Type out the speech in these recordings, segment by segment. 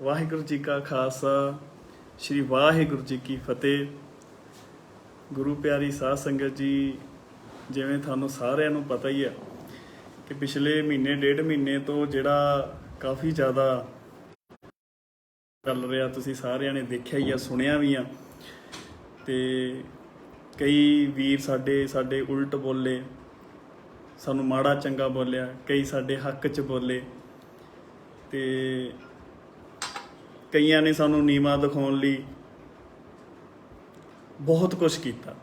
ਵਾਹਿਗੁਰੂ ਜੀ ਕਾ ਖਾਲਸਾ श्री वाहिगुरू जी की फतेह। गुरु प्यारी साध संगत जी, जिवें थानू सारिਆਂ ਨੂੰ पता ही है कि पिछले महीने डेढ़ महीने तो जिहड़ा काफ़ी ज़्यादा चल रहा तुसीं सारिਆਂ ने देखिया ही आ, सुनिया भी आ। ते कई वीर साडे उल्ट बोले, सानू माड़ा चंगा बोलिया, कई साडे हक च बोले ते कईयां ने सानू नीवा दिखाउण लई बहुत कुछ किया।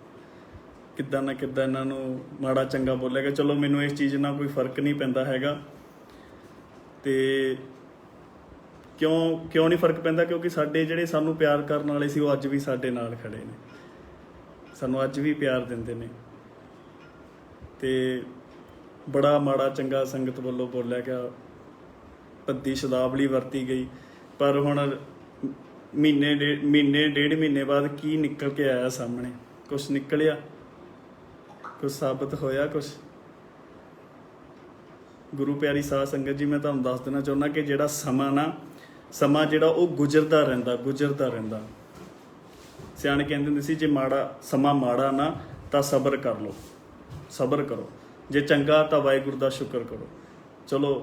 किद्दां ना किद्दां इन्हां नूं माड़ा चंगा बोलेगा। चलो मैनूं इस चीज़ नाल कोई फर्क नहीं पैंदा हैगा। ते क्यों नहीं फर्क पैंदा? क्योंकि साडे जिहड़े सानू प्यार करन वाले सी, वो अज भी साडे नाल खड़े ने, सानू अज भी प्यार दिंदे ने। ते बड़ा माड़ा चंगा संगत वल्लों बोलिया गया, भद्दी शब्दावली वरती गई। पर हुण महीने डेढ़ महीने बाद की निकल के आया सामने? कुछ निकलिया, कुछ साबित होया कुछ? गुरु प्यारी साध संगत जी, मैं तुहानूं दस देना चाहुंदा कि जिहड़ा समा जिहड़ा वो गुजरदा रहिंदा। सियाणे कहंदे हुंदे सी, जे माड़ा समा माड़ा ना तां सबर कर लो, सबर करो। जे चंगा तां वाहिगुरू दा शुकर करो। चलो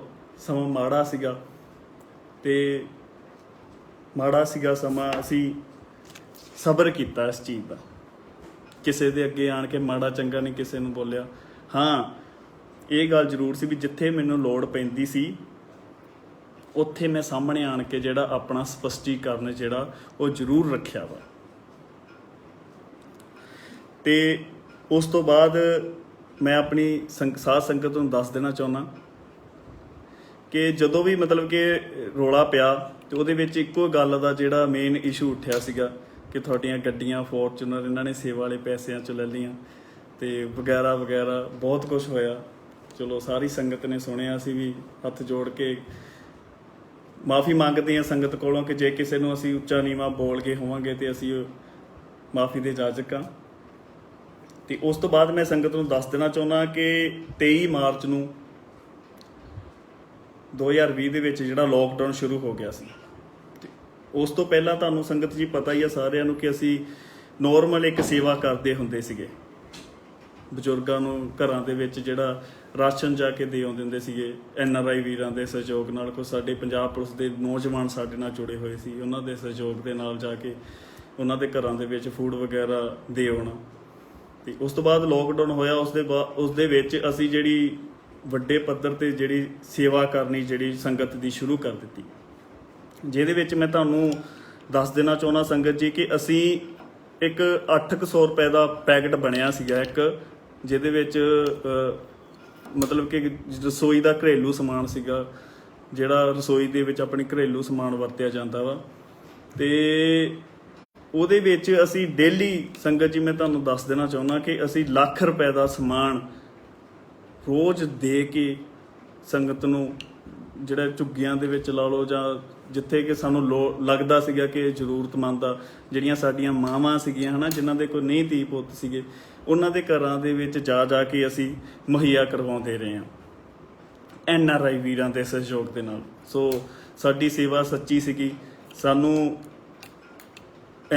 समा माड़ा सीगा ते माड़ा सीगा समा, असी सबर किया इस चीज़ का। किसी दे अगे आण के माड़ा चंगा नहीं किसी नूं बोलिया। हाँ, ये गल जरूर सी भी जिथे मैनूं लोड़ पैंदी सी उत्थे मैं सामने आण के जिहड़ा अपना स्पष्टीकरण जिहड़ा वो जरूर रखिया वा। ते उस तो बाद मैं अपनी साध संगत नूं दस देना चाहुंदा कि जदों भी मतलब कि रौला पिया तो उहदे विच इक्को गल दा जिहड़ा मेन इशू उठिया सीगा कि तुहाडीआं गड्डियां फॉर्चूनर इन्हां ने सेवा वाले पैसिਆਂ 'ਚ ले लईआं ते वगैरा वगैरा बहुत कुछ होया। चलो सारी संगत ने सुनिया, असीं भी हत्थ जोड़ के माफ़ी मंगदे हां संगत कोलों कि जे किसी नूं असीं उच्चा नीवां बोल गए होवांगे तो असीं माफ़ी दे जाजक हां। ते उस तो बाद मैं संगत नूं दस देना चाहुंदा कि 23 मार्च नूं 2020 ਦੇ ਵਿੱਚ ਜਿਹੜਾ लॉकडाउन शुरू हो गया सी। उस तो पहला ਤੁਹਾਨੂੰ संगत जी पता ही है ਸਾਰਿਆਂ ਨੂੰ कि ਅਸੀਂ नॉर्मल एक सेवा ਕਰਦੇ ਹੁੰਦੇ ਸੀਗੇ। ਬਜ਼ੁਰਗਾਂ ਨੂੰ ਘਰਾਂ ਦੇ ਵਿੱਚ ਜਿਹੜਾ ਰਾਸ਼ਨ ਜਾ ਕੇ ਦੇ ਆਉਂਦੇ ਹੁੰਦੇ ਸੀਗੇ NRI ਵੀਰਾਂ ਦੇ ਸਹਿਯੋਗ ਨਾਲ। ਕੁਝ ਸਾਡੇ ਪੰਜਾਬ ਪੁਲਿਸ ਦੇ ਨੌਜਵਾਨ ਸਾਡੇ ਨਾਲ ਜੁੜੇ ਹੋਏ ਸੀ, ਉਹਨਾਂ ਦੇ ਸਹਿਯੋਗ ਦੇ ਨਾਲ ਜਾ ਕੇ ਉਹਨਾਂ ਦੇ ਘਰਾਂ ਦੇ ਵਿੱਚ ਫੂਡ ਵਗੈਰਾ ਦੇ ਆਉਣਾ। ਤੇ ਉਸ ਤੋਂ ਬਾਅਦ ਲੋਕਡਾਊਨ ਹੋਇਆ। ਉਸ ਦੇ ਵਿੱਚ ਅਸੀਂ ਜਿਹੜੀ ਵੱਡੇ ਪੱਧਰ ਤੇ ਜਿਹੜੀ ਸੇਵਾ ਕਰਨੀ ਜਿਹੜੀ ਸੰਗਤ ਦੀ ਸ਼ੁਰੂ ਕਰ ਦਿੱਤੀ, ਜਿਹਦੇ ਵਿੱਚ ਮੈਂ ਤੁਹਾਨੂੰ ਦੱਸ ਦੇਣਾ ਚਾਹੁੰਦਾ ਸੰਗਤ ਜੀ ਕਿ ਅਸੀਂ ਇੱਕ 800 ਰੁਪਏ ਦਾ ਪੈਕਟ ਬਣਿਆ ਸੀਗਾ ਇੱਕ, ਜਿਹਦੇ ਵਿੱਚ ਮਤਲਬ ਕਿ ਰਸੋਈ ਦਾ ਘਰੇਲੂ ਸਮਾਨ ਸੀਗਾ, ਜਿਹੜਾ ਰਸੋਈ ਦੇ ਵਿੱਚ ਆਪਣੀ ਘਰੇਲੂ ਸਮਾਨ ਵਰਤਿਆ ਜਾਂਦਾ ਵਾ। ਤੇ ਉਹਦੇ ਵਿੱਚ ਅਸੀਂ ਡੇਲੀ ਸੰਗਤ ਜੀ ਮੈਂ ਤੁਹਾਨੂੰ ਦੱਸ ਦੇਣਾ ਚਾਹੁੰਦਾ ਕਿ ਅਸੀਂ ਲੱਖ ਰੁਪਏ ਦਾ ਸਮਾਨ रोज़ दे के संगत नूं जिहड़ा झुग्गियां दे विच ला लो जां जिथे कि सानूं लगदा सीगा कि जरूरतमंद आ, जिहड़ियां साडीआं मावां सीगीआं है ना, जिन्हां दे कोई नहीं धी पुत्त सीगे, उन्हां दे घरां दे विच जा के असीं मुहैया करवाउंदे रहे हां NRI वीरां दे सहयोग दे नाल। सो साडी सेवा सच्ची सीगी। सानूं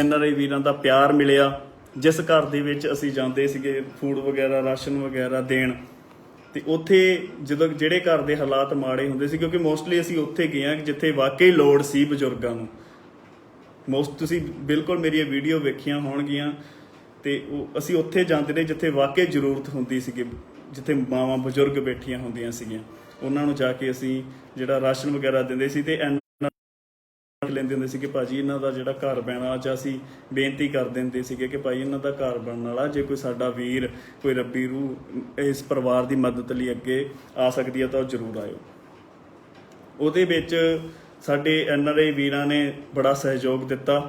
NRI वीरां दा प्यार मिलिया। जिस घर दे विच असीं जांदे सीगे फूड वगैरह राशन वगैरह देण, ਤੇ ਉੱਥੇ ਜਦੋਂ ਜਿਹੜੇ ਘਰ ਦੇ ਹਾਲਾਤ ਮਾੜੇ ਹੁੰਦੇ ਸੀ, ਕਿਉਂਕਿ ਮੋਸਟਲੀ ਅਸੀਂ ਉੱਥੇ ਗਏ ਹਾਂ ਜਿੱਥੇ ਵਾਕਈ ਲੋੜ ਸੀ ਬਜ਼ੁਰਗਾਂ ਨੂੰ। ਤੁਸੀਂ ਬਿਲਕੁਲ ਮੇਰੀਆਂ ਵੀਡੀਓ ਵੇਖੀਆਂ ਹੋਣਗੀਆਂ। ਤੇ ਅਸੀਂ ਉੱਥੇ ਜਾਂਦੇ ਨੇ ਜਿੱਥੇ ਵਾਕਈ ਜ਼ਰੂਰਤ ਹੁੰਦੀ ਸੀਗੀ, ਜਿੱਥੇ ਮਾਵਾਂ ਬਜ਼ੁਰਗ ਬੈਠੀਆਂ ਹੁੰਦੀਆਂ ਸੀਗੀਆਂ, ਉਹਨਾਂ ਨੂੰ ਜਾ ਕੇ ਅਸੀਂ ਜਿਹੜਾ ਰਾਸ਼ਨ ਵਗੈਰਾ ਦਿੰਦੇ ਸੀ। ਤੇ ਲੈਂਦੇ ਹੁੰਦੇ ਸੀ ਕਿ ਭਾਜੀ ਇਹਨਾਂ ਦਾ ਜਿਹੜਾ ਘਰ ਪੈਣਾ, ਅੱਜ ਅਸੀਂ ਬੇਨਤੀ ਕਰ ਦਿੰਦੇ ਸੀਗੇ ਕਿ ਭਾਈ ਇਹਨਾਂ ਦਾ ਘਰ ਬਣਨ ਵਾਲਾ, ਜੇ ਕੋਈ ਸਾਡਾ ਵੀਰ ਕੋਈ ਰੱਬੀ ਰੂਹ ਇਸ ਪਰਿਵਾਰ ਦੀ ਮਦਦ ਲਈ ਅੱਗੇ ਆ ਸਕਦੀ ਹੈ ਤਾਂ ਉਹ ਜ਼ਰੂਰ ਆਇਓ। ਉਹਦੇ ਵਿੱਚ ਸਾਡੇ NRI ਵੀਰਾਂ ਨੇ ਬੜਾ ਸਹਿਯੋਗ ਦਿੱਤਾ।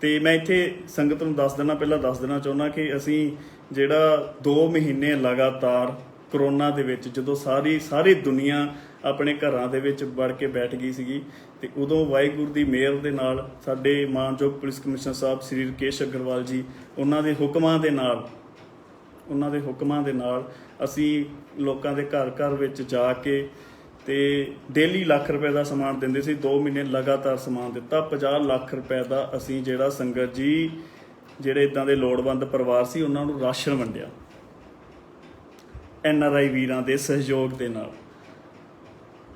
ਤੇ ਮੈਂ ਇੱਥੇ ਸੰਗਤ ਨੂੰ ਪਹਿਲਾਂ ਦੱਸ ਦੇਣਾ ਚਾਹੁੰਦਾ ਕਿ ਅਸੀਂ ਜਿਹੜਾ 2 ਮਹੀਨੇ ਲਗਾਤਾਰ ਕਰੋਨਾ ਦੇ ਵਿੱਚ ਜਦੋਂ ਸਾਰੀ ਦੁਨੀਆ ਆਪਣੇ ਘਰਾਂ ਦੇ ਵਿੱਚ ਵੜ ਕੇ ਬੈਠ ਗਈ ਸੀਗੀ, ਤੇ ਉਦੋਂ ਵਾਹਿਗੁਰੂ ਦੀ ਮਿਹਰ ਦੇ ਨਾਲ ਸਾਡੇ ਮਾਨਯੋਗ ਪੁਲਿਸ ਕਮਿਸ਼ਨਰ ਸਾਹਿਬ ਸ੍ਰੀ ਰਕੇਸ਼ ਅਗਰਵਾਲ ਜੀ, ਉਹਨਾਂ ਦੇ ਹੁਕਮਾਂ ਦੇ ਨਾਲ ਅਸੀਂ ਲੋਕਾਂ ਦੇ ਘਰ ਵਿੱਚ ਜਾ ਕੇ ਤੇ ਡੇਲੀ ਲੱਖ ਰੁਪਏ ਦਾ ਸਮਾਨ ਦਿੰਦੇ ਸੀ। 2 ਮਹੀਨੇ ਲਗਾਤਾਰ ਸਮਾਨ ਦਿੱਤਾ। 50 ਲੱਖ ਰੁਪਏ ਦਾ ਅਸੀਂ ਜਿਹੜਾ ਸੰਗਤ ਜੀ ਜਿਹੜੇ ਇਦਾਂ ਦੇ ਲੋੜਵੰਦ ਪਰਿਵਾਰ ਸੀ ਉਹਨਾਂ ਨੂੰ ਰਾਸ਼ਨ ਵੰਡਿਆ NRI ਵੀਰਾਂ ਦੇ ਸਹਿਯੋਗ ਦੇ ਨਾਲ।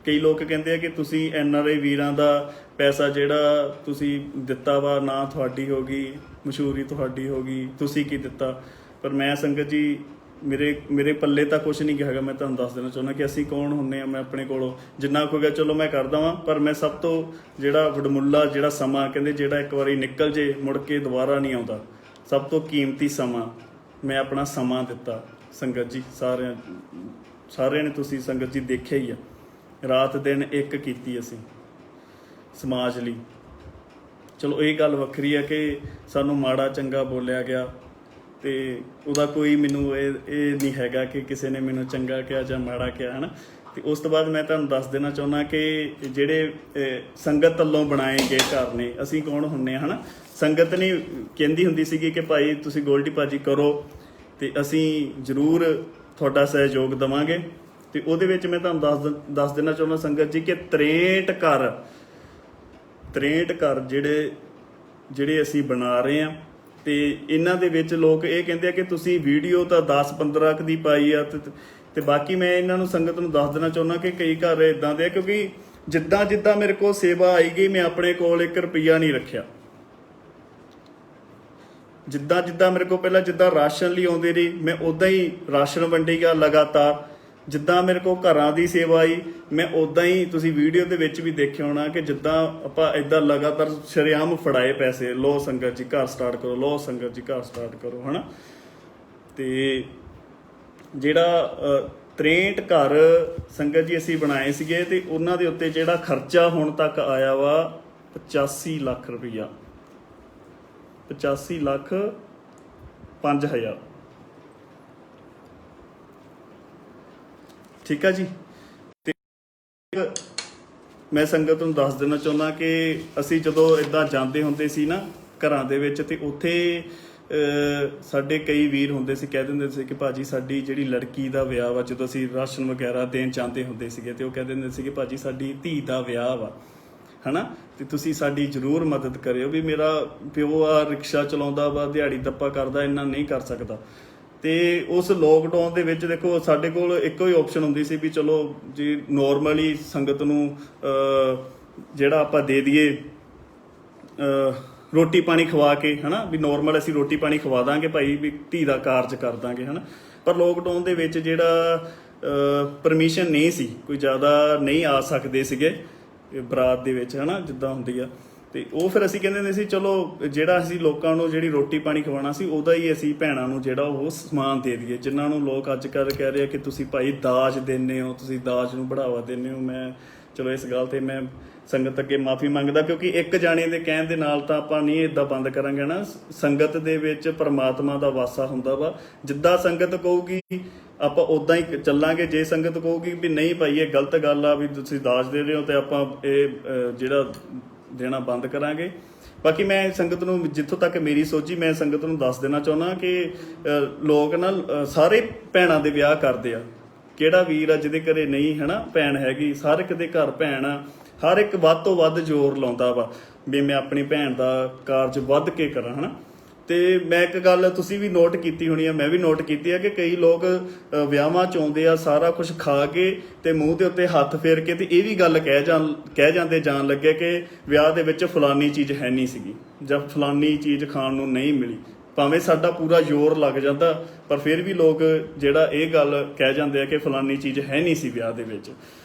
ਕਈ ਲੋਕ ਕਹਿੰਦੇ ਆ ਕਿ ਤੁਸੀਂ NRI ਵੀਰਾਂ ਦਾ ਪੈਸਾ ਜਿਹੜਾ ਤੁਸੀਂ ਦਿੱਤਾ ਵਾ, ਨਾ ਤੁਹਾਡੀ ਹੋ ਗਈ, ਮਸ਼ਹੂਰੀ ਤੁਹਾਡੀ ਹੋ ਗਈ, ਤੁਸੀਂ ਕੀ ਦਿੱਤਾ। ਪਰ ਮੈਂ ਸੰਗਤ ਜੀ ਮੇਰੇ ਪੱਲੇ ਤਾਂ ਕੁਛ ਨਹੀਂ ਹੈਗਾ। ਮੈਂ ਤੁਹਾਨੂੰ ਦੱਸ ਦੇਣਾ ਚਾਹੁੰਦਾ ਕਿ ਅਸੀਂ ਕੌਣ ਹੁੰਦੇ ਆ। ਮੈਂ ਆਪਣੇ ਕੋਲੋਂ ਜਿੰਨਾ ਕੁ ਗਿਆ ਚਲੋ ਮੈਂ ਕਰਦਾ ਵਾਂ, ਪਰ ਮੈਂ ਸਭ ਤੋਂ ਜਿਹੜਾ ਵਡਮੁੱਲਾ ਜਿਹੜਾ ਸਮਾਂ ਕਹਿੰਦੇ ਜਿਹੜਾ ਇੱਕ ਵਾਰੀ ਨਿਕਲ ਜੇ ਮੁੜ ਕੇ ਦੁਬਾਰਾ ਨਹੀਂ ਆਉਂਦਾ, ਸਭ ਤੋਂ ਕੀਮਤੀ ਸਮਾਂ ਮੈਂ ਆਪਣਾ ਸਮਾਂ ਦਿੱਤਾ ਸੰਗਤ ਜੀ। ਸਾਰਿਆਂ ਨੇ ਤੁਸੀਂ ਸੰਗਤ ਜੀ ਦੇਖਿਆ ਹੀ ਆ, ਰਾਤ ਦਿਨ ਇੱਕ ਕੀਤੀ ਅਸੀਂ ਸਮਾਜ ਲਈ। ਚਲੋ ਇਹ ਗੱਲ ਵੱਖਰੀ ਹੈ ਕਿ ਸਾਨੂੰ ਮਾੜਾ ਚੰਗਾ ਬੋਲਿਆ ਗਿਆ ਤੇ ਉਹਦਾ ਕੋਈ ਮੈਨੂੰ ਇਹ ਨਹੀਂ ਹੈਗਾ ਕਿ ਕਿਸੇ ਨੇ ਮੈਨੂੰ ਚੰਗਾ ਕਿਹਾ ਜਾਂ ਮਾੜਾ ਕਿਹਾ, ਹੈ ਨਾ। ਤੇ ਉਸ ਤੋਂ ਬਾਅਦ ਮੈਂ ਤੁਹਾਨੂੰ ਦੱਸ ਦੇਣਾ ਚਾਹੁੰਦਾ ਕਿ ਜਿਹੜੇ ਸੰਗਤ ਵੱਲੋਂ ਬਣਾਏ ਗਏ ਘਰ ਨੇ, ਅਸੀਂ ਕੌਣ ਹੁੰਦੇ ਹਾਂ, ਹੈ ਨਾ। ਸੰਗਤ ਨੇ ਕਹਿੰਦੀ ਹੁੰਦੀ ਸੀਗੀ ਕਿ ਭਾਈ ਤੁਸੀਂ ਗੋਲਡੀ ਭਾਜੀ ਕਰੋ ਤੇ ਅਸੀਂ ਜ਼ਰੂਰ ਤੁਹਾਡਾ ਸਹਿਯੋਗ ਦੇਵਾਂਗੇ। ਤੇ ਉਹਦੇ ਵਿੱਚ ਮੈਂ ਤੁਹਾਨੂੰ ਦੱਸ ਦੇਣਾ ਚਾਹੁੰਦਾ ਸੰਗਤ ਜੀ ਕਿ 63 ਘਰ ਜਿਹੜੇ ਅਸੀਂ ਬਣਾ ਰਹੇ ਹਾਂ। ਤੇ ਇਹਨਾਂ ਦੇ ਵਿੱਚ ਲੋਕ ਇਹ ਕਹਿੰਦੇ ਆ ਕਿ ਤੁਸੀਂ ਵੀਡੀਓ ਤਾਂ 10-15 ਦੀ ਪਾਈ ਆ ਤੇ ਬਾਕੀ ਮੈਂ ਇਹਨਾਂ ਨੂੰ ਸੰਗਤ ਨੂੰ ਦੱਸ ਦੇਣਾ ਚਾਹੁੰਦਾ ਕਿ ਕਈ ਘਰ ਇਦਾਂ ਦੇ ਆ, ਕਿਉਂਕਿ ਜਿੱਦਾਂ ਮੇਰੇ ਕੋਲ ਸੇਵਾ ਆਈ ਗਈ, ਮੈਂ ਆਪਣੇ ਕੋਲ 1 ਰੁਪਈਆ ਨਹੀਂ ਰੱਖਿਆ। ਜਿੱਦਾਂ ਮੇਰੇ ਕੋਲ ਪਹਿਲਾਂ ਜਿੱਦਾਂ ਰਾਸ਼ਨ ਲਈ ਆਉਂਦੇ ਰਹੀ, ਮੈਂ ਉਦਾਂ ਹੀ ਰਾਸ਼ਨ ਵੰਡੀ ਗਿਆ ਲਗਾਤਾਰ। ਜਿੱਦਾਂ ਮੇਰੇ ਕੋਲ ਘਰਾਂ ਦੀ ਸੇਵਾ ਆਈ, ਮੈਂ ਉਦਾਂ ਹੀ ਤੁਸੀਂ ਵੀਡੀਓ ਦੇ ਵਿੱਚ ਵੀ ਦੇਖਿਆ ਹੋਣਾ ਕਿ ਜਿੱਦਾਂ ਆਪਾਂ ਇਦਾਂ ਲਗਾਤਾਰ ਸ਼ਰੇਆਮ ਫੜਾਏ ਪੈਸੇ, ਲੋ ਸੰਗਤ ਜੀ ਘਰ ਸਟਾਰਟ ਕਰੋ, ਲੋ ਸੰਗਤ ਜੀ ਘਰ ਸਟਾਰਟ ਕਰੋ, ਹੈ ਨਾ। ਤੇ ਜਿਹੜਾ 63 ਘਰ ਸੰਗਤ ਜੀ ਅਸੀਂ ਬਣਾਏ ਸੀਗੇ ਤੇ ਉਹਨਾਂ ਦੇ ਉੱਤੇ ਜਿਹੜਾ ਖਰਚਾ ਹੁਣ ਤੱਕ ਆਇਆ ਵਾ 85 ਲੱਖ ਰੁਪਈਆ, 85 ਲੱਖ 5,000। ਠੀਕ ਆ ਜੀ। ਤੇ ਮੈਂ ਸੰਗਤ ਨੂੰ ਦੱਸ ਦੇਣਾ ਚਾਹੁੰਦਾ ਕਿ ਅਸੀਂ ਜਦੋਂ ਇਦਾਂ ਜਾਂਦੇ ਹੁੰਦੇ ਸੀ ਨਾ ਘਰਾਂ ਦੇ ਵਿੱਚ, ਤੇ ਉੱਥੇ ਸਾਡੇ ਕਈ ਵੀਰ ਹੁੰਦੇ ਸੀ, ਕਹਿ ਦਿੰਦੇ ਸੀ ਕਿ ਭਾਜੀ ਸਾਡੀ ਜਿਹੜੀ ਲੜਕੀ ਦਾ ਵਿਆਹ ਵਾ, ਜਦੋਂ ਅਸੀਂ ਰਾਸ਼ਨ ਵਗੈਰਾ ਦੇਣ ਜਾਂਦੇ ਹੁੰਦੇ ਸੀਗੇ ਤੇ ਉਹ ਕਹਿ ਦਿੰਦੇ ਸੀ ਕਿ ਭਾਜੀ ਸਾਡੀ ਧੀ ਦਾ ਵਿਆਹ ਵਾ, ਹੈ ਨਾ, ਤੇ ਤੁਸੀਂ ਸਾਡੀ ਜ਼ਰੂਰ ਮਦਦ ਕਰਿਓ। ਵੀ ਮੇਰਾ ਪਿਓ ਆ ਰਿਕਸ਼ਾ ਚਲਾਉਂਦਾ ਵਾ, ਦਿਹਾੜੀ ਦੱਪਾ ਕਰਦਾ, ਇੰਨਾ ਨਹੀਂ ਕਰ ਸਕਦਾ। ਤੇ ਉਸ ਲੋਕਡਾਊਨ ਦੇ ਵਿੱਚ ਦੇਖੋ ਸਾਡੇ ਕੋਲ ਇੱਕੋ ਹੀ ਆਪਸ਼ਨ ਹੁੰਦੀ ਸੀ ਵੀ ਚਲੋ ਜੀ ਨੋਰਮਲੀ ਸੰਗਤ ਨੂੰ ਜਿਹੜਾ ਆਪਾਂ ਦੇ ਦਈਏ ਰੋਟੀ ਪਾਣੀ ਖਵਾ ਕੇ, ਹੈ ਨਾ, ਵੀ ਨੋਰਮਲ ਅਸੀਂ ਰੋਟੀ ਪਾਣੀ ਖਵਾ ਦਾਂਗੇ ਭਾਈ, ਵੀ ਧੀ ਦਾ ਕਾਰਜ ਕਰ ਦਾਂਗੇ, ਹੈ ਨਾ। ਪਰ ਲੋਕਡਾਊਨ ਦੇ ਵਿੱਚ ਜਿਹੜਾ ਪਰਮਿਸ਼ਨ ਨਹੀਂ ਸੀ, ਕੋਈ ਜ਼ਿਆਦਾ ਨਹੀਂ ਆ ਸਕਦੇ ਸੀਗੇ ਬਰਾਤ ਦੇ ਵਿੱਚ, ਹੈ ਨਾ, ਜਿੱਦਾਂ ਹੁੰਦੀ ਆ। ਤੇ ਉਹ ਫਿਰ ਅਸੀਂ ਕਹਿੰਦੇ ਹੁੰਦੇ ਸੀ ਚਲੋ ਜਿਹੜਾ ਅਸੀਂ ਲੋਕਾਂ ਨੂੰ ਜਿਹੜੀ ਰੋਟੀ ਪਾਣੀ ਖਵਾਉਣਾ ਸੀ ਉਹਦਾ ਹੀ ਅਸੀਂ ਭੈਣਾਂ ਨੂੰ ਜਿਹੜਾ ਉਹ ਸਮਾਨ ਦੇ ਦਈਏ, ਜਿਨ੍ਹਾਂ ਨੂੰ ਲੋਕ ਅੱਜ ਕੱਲ੍ਹ ਕਹਿ ਰਹੇ ਆ ਕਿ ਤੁਸੀਂ ਭਾਈ ਦਾਜ ਦਿੰਦੇ ਹੋ, ਤੁਸੀਂ ਦਾਜ ਨੂੰ ਬੜਾਵਾ ਦਿੰਦੇ ਹੋ। ਮੈਂ ਚਲੋ ਇਸ ਗੱਲ ਤੇ ਮੈਂ ਸੰਗਤ ਅੱਗੇ ਮਾਫੀ ਮੰਗਦਾ, ਕਿਉਂਕਿ ਇੱਕ ਜਾਣੇ ਦੇ ਕਹਿਣ ਦੇ ਨਾਲ ਤਾਂ ਆਪਾਂ ਨਹੀਂ ਇਦਾਂ ਬੰਦ ਕਰਾਂਗੇ ਨਾ। ਸੰਗਤ ਦੇ ਵਿੱਚ ਪਰਮਾਤਮਾ ਦਾ ਵਾਸਾ ਹੁੰਦਾ ਵਾ, ਜਿੱਦਾਂ ਸੰਗਤ ਕਹੂਗੀ ਆਪਾਂ ਉਦਾਂ ਹੀ ਚੱਲਾਂਗੇ। ਜੇ ਸੰਗਤ ਕਹੂਗੀ ਵੀ ਨਹੀਂ ਭਾਈ ਇਹ ਗਲਤ ਗੱਲ ਆ, ਵੀ ਤੁਸੀਂ ਦਾਜ ਦੇ ਰਹੇ ਹੋ, ਤੇ ਆਪਾਂ ਇਹ ਜਿਹੜਾ ਦੇਣਾ ਬੰਦ ਕਰਾਂਗੇ। ਬਾਕੀ ਮੈਂ ਸੰਗਤ ਨੂੰ ਜਿੱਥੋਂ ਤੱਕ ਮੇਰੀ ਸੋਚੀ, ਮੈਂ ਸੰਗਤ ਨੂੰ ਦੱਸ ਦੇਣਾ ਚਾਹੁੰਦਾ ਕਿ ਲੋਕ ਨਾ ਸਾਰੇ ਭੈਣਾਂ ਦੇ ਵਿਆਹ ਕਰਦੇ ਆ। ਕਿਹੜਾ ਵੀਰ ਆ ਜਿਹਦੇ ਘਰੇ ਨਹੀਂ, ਹੈ ਨਾ, ਭੈਣ ਹੈਗੀ, ਹਰ ਇੱਕ ਦੇ ਘਰ ਭੈਣ ਆ। ਹਰ ਇੱਕ ਵੱਧ ਤੋਂ ਵੱਧ ਜ਼ੋਰ ਲਾਉਂਦਾ ਵਾ ਵੀ ਮੈਂ ਆਪਣੀ ਭੈਣ ਦਾ ਕਾਰਜ ਵੱਧ ਕੇ ਕਰਾਂ, ਹੈ ਨਾ। ਤੇ ਮੈਂ ਇੱਕ ਗੱਲ ਤੁਸੀਂ ਵੀ ਨੋਟ ਕੀਤੀ ਹੋਣੀ ਆ, ਮੈਂ ਵੀ ਨੋਟ ਕੀਤੀ ਆ ਕਿ ਕਈ ਲੋਕ ਵਿਆਹਾਂ 'ਚ ਆਉਂਦੇ ਆ, ਸਾਰਾ ਕੁਝ ਖਾ ਕੇ ਤੇ ਮੂੰਹ ਦੇ ਉੱਤੇ ਹੱਥ ਫੇਰ ਕੇ ਤੇ ਇਹ ਵੀ ਗੱਲ ਕਹਿ ਜਾਂਦੇ ਜਾਣ ਲੱਗੇ ਕਿ ਵਿਆਹ ਦੇ ਵਿੱਚ ਫਲਾਨੀ ਚੀਜ਼ ਹੈ ਨਹੀਂ ਸੀਗੀ ਜਾਂ ਫਲਾਨੀ ਚੀਜ਼ ਖਾਣ ਨੂੰ ਨਹੀਂ ਮਿਲੀ। ਭਾਵੇਂ ਸਾਡਾ ਪੂਰਾ ਜ਼ੋਰ ਲੱਗ ਜਾਂਦਾ, ਪਰ ਫਿਰ ਵੀ ਲੋਕ ਜਿਹੜਾ ਇਹ ਗੱਲ ਕਹਿ ਜਾਂਦੇ ਆ ਕਿ ਫਲਾਨੀ ਚੀਜ਼ ਹੈ ਨਹੀਂ ਸੀ ਵਿਆਹ ਦੇ ਵਿੱਚ।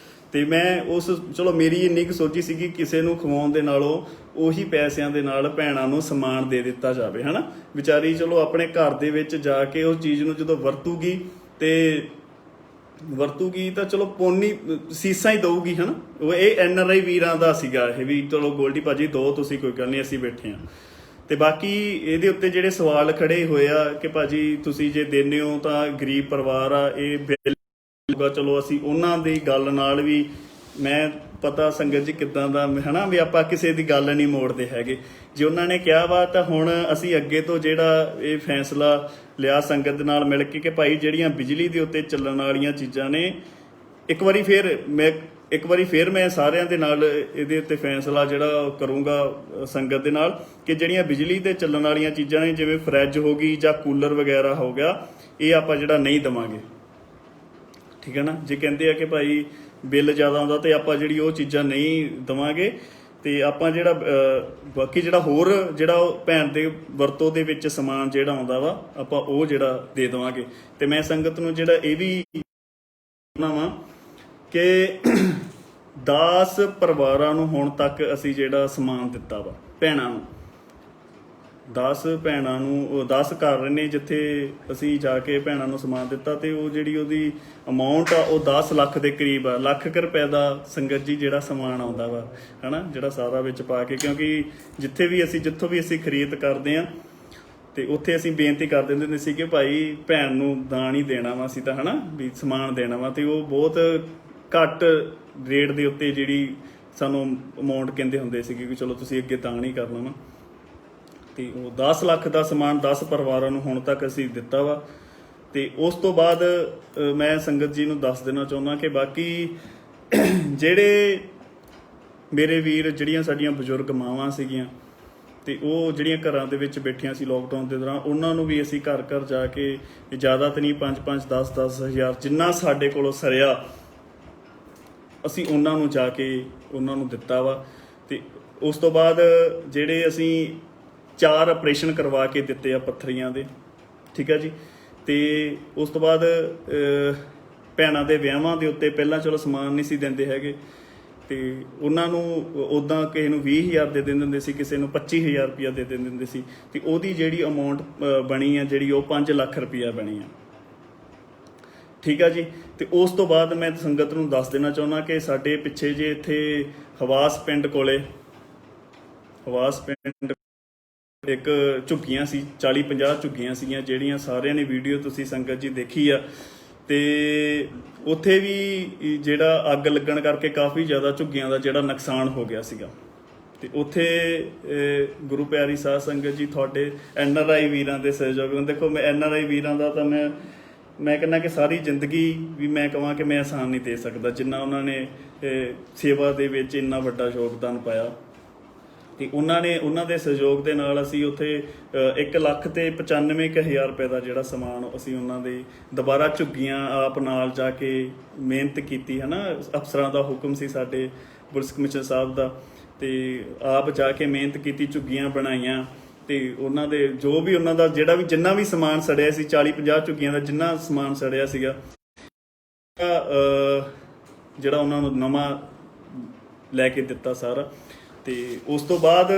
ਤੇ ਮੈਂ ਚਲੋ ਮੇਰੀ ਇੰਨੀ ਕੁ ਸੋਚੀ ਸੀਗੀ ਕਿਸੇ ਨੂੰ ਖਵਾਉਣ ਦੇ ਨਾਲੋਂ ਉਹੀ ਪੈਸਿਆਂ ਦੇ ਨਾਲ ਭੈਣਾਂ ਨੂੰ ਸਮਾਨ ਦੇ ਦਿੱਤਾ ਜਾਵੇ, ਹੈ ਨਾ। ਵਿਚਾਰੀ ਚਲੋ ਆਪਣੇ ਘਰ ਦੇ ਵਿੱਚ ਜਾ ਕੇ ਉਸ ਚੀਜ਼ ਨੂੰ ਜਦੋਂ ਵਰਤੂਗੀ ਤਾਂ ਚਲੋ ਪੋਨੀ ਸੀਸਾਂ ਹੀ ਦਊਗੀ, ਹੈ ਨਾ। ਉਹ ਇਹ NRI ਵੀਰਾਂ ਦਾ ਸੀਗਾ ਇਹ ਵੀ, ਚਲੋ ਗੋਲਡੀ ਭਾਜੀ ਦੋ ਤੁਸੀਂ, ਕੋਈ ਗੱਲ ਨਹੀਂ ਅਸੀਂ ਬੈਠੇ ਹਾਂ। ਤੇ ਬਾਕੀ ਇਹਦੇ ਉੱਤੇ ਜਿਹੜੇ ਸਵਾਲ ਖੜੇ ਹੋਏ ਆ ਕਿ ਭਾਜੀ ਤੁਸੀਂ ਜੇ ਦਿੰਦੇ ਹੋ ਤਾਂ ਗਰੀਬ ਪਰਿਵਾਰ ਆ, ਇਹ ਬਿੱਲ ਚਲੋ ਅਸੀਂ ਉਹਨਾਂ ਦੀ ਗੱਲ ਨਾਲ ਵੀ ਮੈਂ ਪਤਾ ਸੰਗਤ ਜੀ ਕਿੱਦਾਂ ਦਾ, ਹੈ ਨਾ, ਵੀ ਆਪਾਂ ਕਿਸੇ ਦੀ ਗੱਲ ਨਹੀਂ ਮੋੜਦੇ ਹੈਗੇ। ਜੇ ਉਹਨਾਂ ਨੇ ਕਿਹਾ ਵਾ ਤਾਂ ਹੁਣ ਅਸੀਂ ਅੱਗੇ ਤੋਂ ਜਿਹੜਾ ਇਹ ਫੈਸਲਾ ਲਿਆ ਸੰਗਤ ਦੇ ਨਾਲ ਮਿਲ ਕੇ ਕਿ ਭਾਈ ਜਿਹੜੀਆਂ ਬਿਜਲੀ ਦੇ ਉੱਤੇ ਚੱਲਣ ਵਾਲੀਆਂ ਚੀਜ਼ਾਂ ਨੇ, ਇੱਕ ਵਾਰੀ ਫਿਰ ਮੈਂ ਇੱਕ ਵਾਰੀ ਫਿਰ ਮੈਂ ਸਾਰਿਆਂ ਦੇ ਨਾਲ ਇਹਦੇ ਉੱਤੇ ਫੈਸਲਾ ਜਿਹੜਾ ਕਰੂੰਗਾ ਸੰਗਤ ਦੇ ਨਾਲ ਕਿ ਜਿਹੜੀਆਂ ਬਿਜਲੀ ਤੇ ਚੱਲਣ ਵਾਲੀਆਂ ਚੀਜ਼ਾਂ ਨੇ ਜਿਵੇਂ ਫਰਿੱਜ ਹੋ ਗਈ ਜਾਂ ਕੂਲਰ ਵਗੈਰਾ ਹੋ ਗਿਆ, ਇਹ ਆਪਾਂ ਜਿਹੜਾ ਨਹੀਂ ਦੇਵਾਂਗੇ। ਠੀਕ ਹੈ ਨਾ। ਜੇ ਕਹਿੰਦੇ ਆ ਕਿ ਭਾਈ ਬਿੱਲ ਜ਼ਿਆਦਾ ਆਉਂਦਾ ਤੇ ਆਪਾਂ ਜਿਹੜੀ ਉਹ ਚੀਜ਼ਾਂ ਨਹੀਂ ਦੇਵਾਂਗੇ, ਤੇ ਆਪਾਂ ਜਿਹੜਾ ਬਾਕੀ ਜਿਹੜਾ ਹੋਰ ਜਿਹੜਾ ਉਹ ਭੈਣ ਦੇ ਵਰਤੋਂ ਦੇ ਵਿੱਚ ਸਮਾਨ ਜਿਹੜਾ ਆਉਂਦਾ ਵਾ ਆਪਾਂ ਉਹ ਜਿਹੜਾ ਦੇ ਦੇਵਾਂਗੇ। ਤੇ ਮੈਂ ਸੰਗਤ ਨੂੰ ਜਿਹੜਾ ਇਹ ਵੀ ਵਾ ਕਿ 10 ਪਰਿਵਾਰਾਂ ਨੂੰ ਹੁਣ ਤੱਕ ਅਸੀਂ ਜਿਹੜਾ ਸਮਾਨ ਦਿੱਤਾ ਵਾ, ਭੈਣਾਂ ਨੂੰ 10 ਭੈਣਾਂ ਨੂੰ 10 ਘਰ ਨੇ ਜਿੱਥੇ ਅਸੀਂ ਜਾ ਕੇ ਭੈਣਾਂ ਨੂੰ ਸਮਾਨ ਦਿੱਤਾ, ਤੇ ਉਹ ਜਿਹੜੀ ਉਹਦੀ ਅਮਾਊਂਟ ਆ ਉਹ 10 ਲੱਖ ਦੇ ਕਰੀਬ ਆ। ਲੱਖ ਰੁਪਏ ਦਾ ਸੰਗਤ ਜੀ ਜਿਹੜਾ ਸਮਾਨ ਆਉਂਦਾ ਵਾ ਹਨਾ, ਜਿਹੜਾ ਸਾਰਾ ਵਿੱਚ ਪਾ ਕੇ, ਕਿਉਂਕਿ ਜਿੱਥੋਂ ਵੀ ਅਸੀਂ ਖਰੀਦ ਕਰਦੇ ਆ ਤੇ ਉੱਥੇ ਅਸੀਂ ਬੇਨਤੀ ਕਰ ਦਿੰਦੇ ਹੁੰਦੇ ਸੀ ਕਿ ਭਾਈ ਭੈਣ ਨੂੰ ਦਾਨ ਹੀ ਦੇਣਾ ਵਾ ਅਸੀਂ ਤਾਂ ਹਨਾ, ਵੀ ਸਮਾਨ ਦੇਣਾ ਵਾ, ਤੇ ਉਹ ਬਹੁਤ ਘੱਟ ਰੇਟ ਦੇ ਉੱਤੇ ਜਿਹੜੀ ਸਾਨੂੰ ਅਮਾਊਂਟ ਕਹਿੰਦੇ ਹੁੰਦੇ ਸੀਗੇ ਕਿ ਚਲੋ ਤੁਸੀਂ ਅੱਗੇ ਦਾਨ ਹੀ ਕਰਨਾ ਵਾ। ਤੇ ਉਹ 10 ਲੱਖ ਦਾ ਸਮਾਨ 10 ਪਰਿਵਾਰਾਂ ਨੂੰ ਹੁਣ ਤੱਕ ਅਸੀਂ ਦਿੱਤਾ ਵਾ। ਤੇ ਉਸ ਤੋਂ ਬਾਅਦ ਮੈਂ ਸੰਗਤ ਜੀ ਨੂੰ ਦੱਸ ਦੇਣਾ ਚਾਹੁੰਦਾ ਕਿ ਬਾਕੀ ਜਿਹੜੇ ਮੇਰੇ ਵੀਰ, ਜਿਹੜੀਆਂ ਸਾਡੀਆਂ ਬਜ਼ੁਰਗ ਮਾਵਾਂ ਸੀਗੀਆਂ ਤੇ ਉਹ ਜਿਹੜੀਆਂ ਘਰਾਂ ਦੇ ਵਿੱਚ ਬੈਠੀਆਂ ਸੀ ਲੋਕਡਾਊਨ ਦੇ ਦੌਰਾਨ, ਉਹਨਾਂ ਨੂੰ ਵੀ ਅਸੀਂ ਘਰ ਘਰ ਜਾ ਕੇ, ਜ਼ਿਆਦਾ ਤਾਂ ਨਹੀਂ 5-5 10-10 ਹਜ਼ਾਰ ਜਿੰਨਾ ਸਾਡੇ ਕੋਲੋਂ ਸਰਿਆ ਅਸੀਂ ਉਹਨਾਂ ਨੂੰ ਜਾ ਕੇ ਉਹਨਾਂ ਨੂੰ ਦਿੱਤਾ ਵਾ। ਤੇ ਉਸ ਤੋਂ ਬਾਅਦ ਜਿਹੜੇ ਅਸੀਂ 4 ਆਪਰੇਸ਼ਨ ਕਰਵਾ ਕੇ ਦਿੱਤੇ ਆ ਪੱਥਰੀਆਂ ਦੇ, ਠੀਕ ਆ ਜੀ। ਤੇ ਉਸ ਤੋਂ ਬਾਅਦ ਭੈਣਾਂ ਦੇ ਵਿਆਹਾਂ ਦੇ ਉੱਤੇ ਪਹਿਲਾਂ ਚਲੋ ਸਮਾਨ ਨਹੀਂ ਸੀ ਦਿੰਦੇ ਹੈਗੇ, ਤੇ ਉਹਨਾਂ ਨੂੰ ਉੱਦਾਂ ਕਿਸੇ ਨੂੰ 20,000 ਦੇ ਦਿੰਦੇ ਹੁੰਦੇ ਸੀ, ਕਿਸੇ ਨੂੰ 25,000 ਰੁਪਇਆ ਦੇ ਦਿੰਦੇ ਹੁੰਦੇ ਸੀ। ਤੇ ਉਹਦੀ ਜਿਹੜੀ ਅਮਾਊਂਟ ਬਣੀ ਆ ਜਿਹੜੀ ਉਹ 5 ਲੱਖ ਰੁਪਇਆ ਬਣੀ ਆ, ਠੀਕ ਆ ਜੀ। ਤੇ ਉਸ ਤੋਂ ਬਾਅਦ ਮੈਂ ਸੰਗਤ ਨੂੰ ਦੱਸ ਦੇਣਾ ਚਾਹੁੰਦਾ ਕਿ ਸਾਡੇ ਪਿੱਛੇ ਜੇ ਇੱਥੇ ਹਵਾਸ ਪਿੰਡ ਕੋਲੇ ਇੱਕ ਝੁੱਗੀਆਂ ਸੀ, 40-50 ਝੁੱਗੀਆਂ ਸੀਗੀਆਂ, ਜਿਹੜੀਆਂ ਸਾਰਿਆਂ ਨੇ ਵੀਡੀਓ ਤੁਸੀਂ ਸੰਗਤ ਜੀ ਦੇਖੀ ਆ। ਤੇ ਉੱਥੇ ਵੀ ਜਿਹੜਾ ਅੱਗ ਲੱਗਣ ਕਰਕੇ ਕਾਫੀ ਜ਼ਿਆਦਾ ਝੁੱਗੀਆਂ ਦਾ ਜਿਹੜਾ ਨੁਕਸਾਨ ਹੋ ਗਿਆ ਸੀਗਾ। ਤੇ ਉੱਥੇ ਗੁਰੂ ਪਿਆਰੀ ਸਾਧ ਸੰਗਤ ਜੀ, ਤੁਹਾਡੇ NRI ਵੀਰਾਂ ਦੇ ਸਹਿਯੋਗ ਨਾਲ, ਦੇਖੋ ਮੈਂ NRI ਵੀਰਾਂ ਦਾ ਤਾਂ ਮੈਂ ਕਹਿੰਦਾ ਕਿ ਸਾਰੀ ਜ਼ਿੰਦਗੀ ਵੀ ਮੈਂ ਕਹਾਂ ਕਿ ਮੈਂ ਆਸਾਨ ਨਹੀਂ ਦੇ ਸਕਦਾ ਜਿੰਨਾ ਉਹਨਾਂ ਨੇ ਸੇਵਾ ਦੇ ਵਿੱਚ ਇੰਨਾ ਵੱਡਾ ਯੋਗਦਾਨ ਪਾਇਆ। ਤੇ ਉਹਨਾਂ ਦੇ ਸਹਿਯੋਗ ਦੇ ਨਾਲ ਅਸੀਂ ਉੱਥੇ 1,95,000 ਰੁਪਏ ਦਾ ਜਿਹੜਾ ਸਮਾਨ ਅਸੀਂ ਉਹਨਾਂ ਦੇ ਦੁਬਾਰਾ ਝੁੱਗੀਆਂ ਆਪ ਨਾਲ ਜਾ ਕੇ ਮਿਹਨਤ ਕੀਤੀ ਹੈ ਨਾ। ਅਫਸਰਾਂ ਦਾ ਹੁਕਮ ਸੀ ਸਾਡੇ ਪੁਲਿਸ ਕਮਿਸ਼ਨਰ ਸਾਹਿਬ ਦਾ, ਤੇ ਆਪ ਜਾ ਕੇ ਮਿਹਨਤ ਕੀਤੀ, ਝੁੱਗੀਆਂ ਬਣਾਈਆਂ। ਤੇ ਉਹਨਾਂ ਦੇ ਜੋ ਵੀ ਉਹਨਾਂ ਦਾ ਜਿੰਨਾ ਵੀ ਸਮਾਨ ਸੜਿਆ ਸੀ, 40-50 ਝੁੱਗੀਆਂ ਦਾ ਜਿੰਨਾ ਸਮਾਨ ਸੜਿਆ ਸੀਗਾ, ਜਿਹੜਾ ਉਹਨਾਂ ਨੂੰ ਨਵਾਂ ਲੈ ਕੇ ਦਿੱਤਾ ਸਾਰਾ। ਤੇ ਉਸ ਤੋਂ ਬਾਅਦ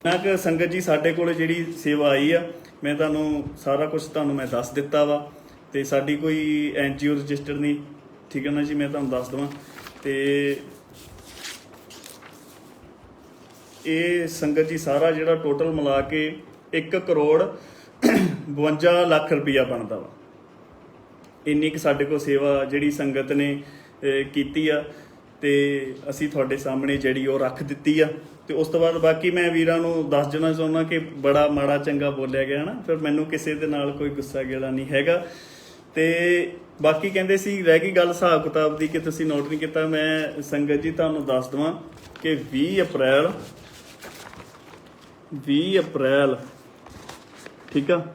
ਨਾ ਕਿ ਸੰਗਤ ਜੀ ਸਾਡੇ ਕੋਲ ਜਿਹੜੀ ਸੇਵਾ ਆਈ ਆ, ਮੈਂ ਤੁਹਾਨੂੰ ਸਾਰਾ ਕੁਝ ਤੁਹਾਨੂੰ ਮੈਂ ਦੱਸ ਦਿੱਤਾ ਵਾ। ਤੇ ਸਾਡੀ ਕੋਈ NGO ਰਜਿਸਟਰਡ ਨਹੀਂ, ਠੀਕ ਹੈ ਨਾ ਜੀ, ਮੈਂ ਤੁਹਾਨੂੰ ਦੱਸ ਦੇਵਾਂ। ਤੇ ਇਹ ਸੰਗਤ ਜੀ ਸਾਰਾ ਜਿਹੜਾ ਟੋਟਲ ਮਿਲਾ ਕੇ 1,52 ਲੱਖ ਰੁਪਇਆ ਬਣਦਾ ਵਾ। ਇੰਨੀ ਕੁ ਸਾਡੇ ਕੋਲ ਸੇਵਾ ਜਿਹੜੀ ਸੰਗਤ ਨੇ ਕੀਤੀ ਆ, ਤੇ ਅਸੀਂ ਤੁਹਾਡੇ ਸਾਹਮਣੇ ਜਿਹੜੀ ਉਹ ਰੱਖ ਦਿੱਤੀ ਆ। ਤੇ ਉਸ ਤੋਂ ਬਾਅਦ ਬਾਕੀ ਮੈਂ ਵੀਰਾਂ ਨੂੰ ਦੱਸ ਦੇਣਾ ਚਾਹੁੰਦਾ ਕਿ ਬੜਾ ਮਾੜਾ ਚੰਗਾ ਬੋਲਿਆ ਗਿਆ ਨਾ, ਫਿਰ ਮੈਨੂੰ ਕਿਸੇ ਦੇ ਨਾਲ ਕੋਈ ਗੁੱਸਾ ਗਿਲਾ ਨਹੀਂ ਹੈਗਾ। ਤੇ ਬਾਕੀ ਕਹਿੰਦੇ ਸੀ ਰਹਿ ਗਈ ਗੱਲ ਹਿਸਾਬ ਕਿਤਾਬ ਦੀ ਕਿ ਤੁਸੀਂ ਨੋਟ ਨਹੀਂ ਕੀਤਾ। ਮੈਂ ਸੰਗਤ ਜੀ ਤੁਹਾਨੂੰ ਦੱਸ ਦੇਵਾਂ ਕਿ 20 ਅਪ੍ਰੈਲ ਠੀਕ ਆ,